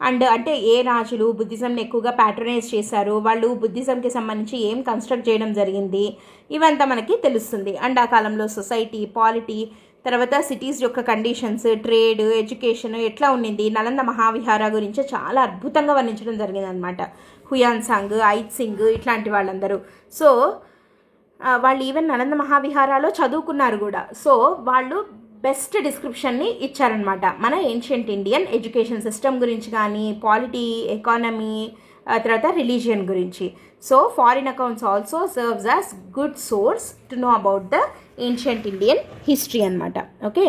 అండ్ అంటే ఏ రాజులు బుద్ధిజంని ఎక్కువగా ప్యాట్రనైజ్ చేశారు, వాళ్ళు బుద్ధిజంకి సంబంధించి ఏం కన్స్ట్రక్ట్ చేయడం జరిగింది, ఇవంతా మనకి తెలుస్తుంది. అండ్ ఆ కాలంలో సొసైటీ, పాలిటీ, తర్వాత సిటీస్ యొక్క కండిషన్స్, ట్రేడ్, ఎడ్యుకేషన్ ఎట్లా ఉండింది, నలంద మహావిహార గురించి చాలా అద్భుతంగా వర్ణించడం జరిగిందనమాట హుయాన్సాంగ్, ఐత్ సింగ్ ఇట్లాంటి వాళ్ళందరూ. సో వాళ్ళు ఈవెన్ నలంద మహావిహారాలో చదువుకున్నారు కూడా. సో వాళ్ళు బెస్ట్ డిస్క్రిప్షన్ని ఇచ్చారనమాట మన ఏన్షియంట్ ఇండియన్ ఎడ్యుకేషన్ సిస్టమ్ గురించి కానీ, పాలిటీ, ఎకానమీ, తర్వాత రిలీజియన్ గురించి. So foreign accounts also serves as good source to know about the ancient Indian history అనమాట. ఓకే,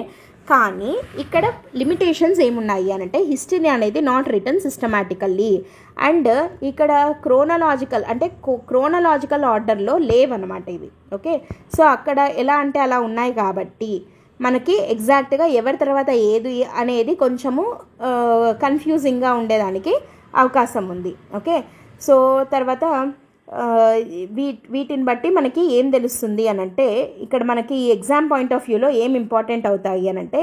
కానీ ఇక్కడ లిమిటేషన్స్ ఏమున్నాయి అనంటే హిస్టరీ అనేది నాట్ రిటర్న్ సిస్టమాటికల్లీ అండ్ ఇక్కడ క్రోనలాజికల్ ఆర్డర్లో లేవన్నమాట ఇవి. ఓకే, సో అక్కడ ఎలా అంటే అలా ఉన్నాయి కాబట్టి మనకి ఎగ్జాక్ట్గా ఎవరి తర్వాత ఏది అనేది కొంచెము కన్ఫ్యూజింగ్గా ఉండేదానికి అవకాశం ఉంది. ఓకే, సో తర్వాత వీటిని బట్టి మనకి ఏం తెలుస్తుంది అనంటే ఇక్కడ మనకి ఎగ్జామ్ పాయింట్ ఆఫ్ వ్యూలో ఏం ఇంపార్టెంట్ అవుతాయి అనంటే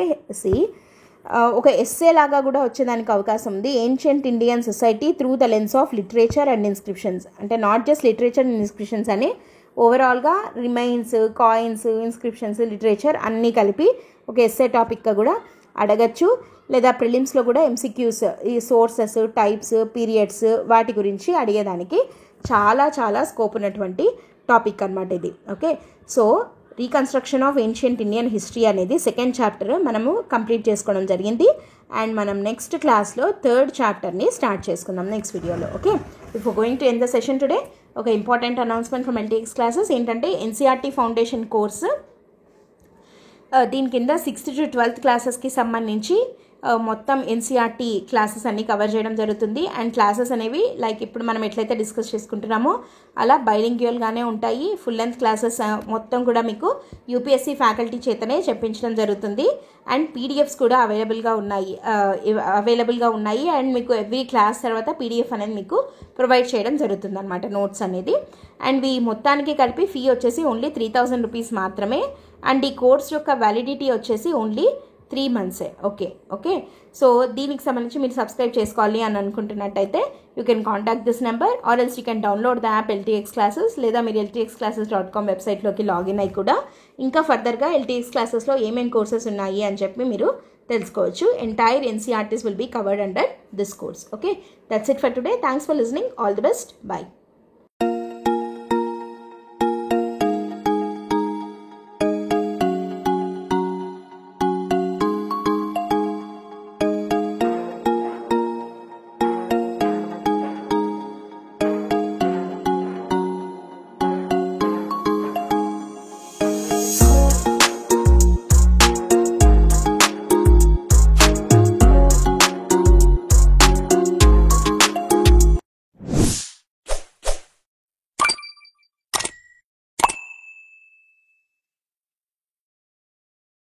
ఒక ఎస్సే లాగా కూడా వచ్చేదానికి అవకాశం ఉంది. Ancient Indian society through the lens of literature and inscriptions, అంటే not just literature and inscriptions అని ఓవరాల్గా రిమైన్స్, కాయిన్స్, ఇన్స్క్రిప్షన్స్, లిటరేచర్ అన్నీ కలిపి ఒక ఎస్సే టాపిక్గా కూడా అడగచ్చు. లేదా ప్రిలిమ్స్లో కూడా MCQs ఈ సోర్సెస్, టైప్స్, పీరియడ్స్ వాటి గురించి అడిగేదానికి చాలా చాలా స్కోప్ ఉన్నటువంటి టాపిక్ అనమాట ఇది. Okay, so reconstruction of ancient Indian history అనేది సెకండ్ చాప్టర్ మనము కంప్లీట్ చేసుకోవడం జరిగింది. అండ్ మనం నెక్స్ట్ క్లాస్లో థర్డ్ చాప్టర్ని స్టార్ట్ చేసుకుందాం నెక్స్ట్ వీడియోలో. Okay, before going to end the session today ఒక important announcement from LTX classes ఏంటంటే NCERT ఫౌండేషన్ కోర్సు దీని కింద 6th to 12th క్లాసెస్కి సంబంధించి మొత్తం NCERT క్లాసెస్ అన్నీ కవర్ చేయడం జరుగుతుంది. అండ్ క్లాసెస్ అనేవి లైక్ ఇప్పుడు మనం ఎట్లయితే డిస్కస్ చేసుకుంటున్నామో అలా బైలింగ్యువల్గానే ఉంటాయి. ఫుల్ లెంత్ క్లాసెస్ మొత్తం కూడా మీకు UPSC ఫ్యాకల్టీ చేతనే చెప్పించడం జరుగుతుంది. అండ్ PDFs కూడా అవైలబుల్గా ఉన్నాయి. అండ్ మీకు ఎవ్రీ క్లాస్ తర్వాత PDF అనేది మీకు ప్రొవైడ్ చేయడం జరుగుతుంది అనమాట, నోట్స్ అనేది. అండ్ ఈ మొత్తానికి కలిపి ఫీ వచ్చేసి ఓన్లీ 3000 రూపీస్ మాత్రమే. అండ్ ఈ కోర్స్ యొక్క వ్యాలిడిటీ వచ్చేసి ఓన్లీ 3 months. ఓకే. సో దీనికి సంబంధించి మీరు సబ్స్క్రైబ్ చేసుకోవాలి అని అనుకుంటున్నట్టయితే you can contact this number or else you can download the app LTX classes, లేదా మీరు LTXclasses.com వెబ్సైట్లోకి లాగిన్ అయ్యి కూడా ఇంకా ఫర్దర్గా LTX క్లాసెస్లో ఏమేమి కోర్సెస్ ఉన్నాయి అని చెప్పి మీరు తెలుసుకోవచ్చు. Entire NCERTs will be covered under this course. Okay, that's it for today. Thanks for listening. All the best. Bye.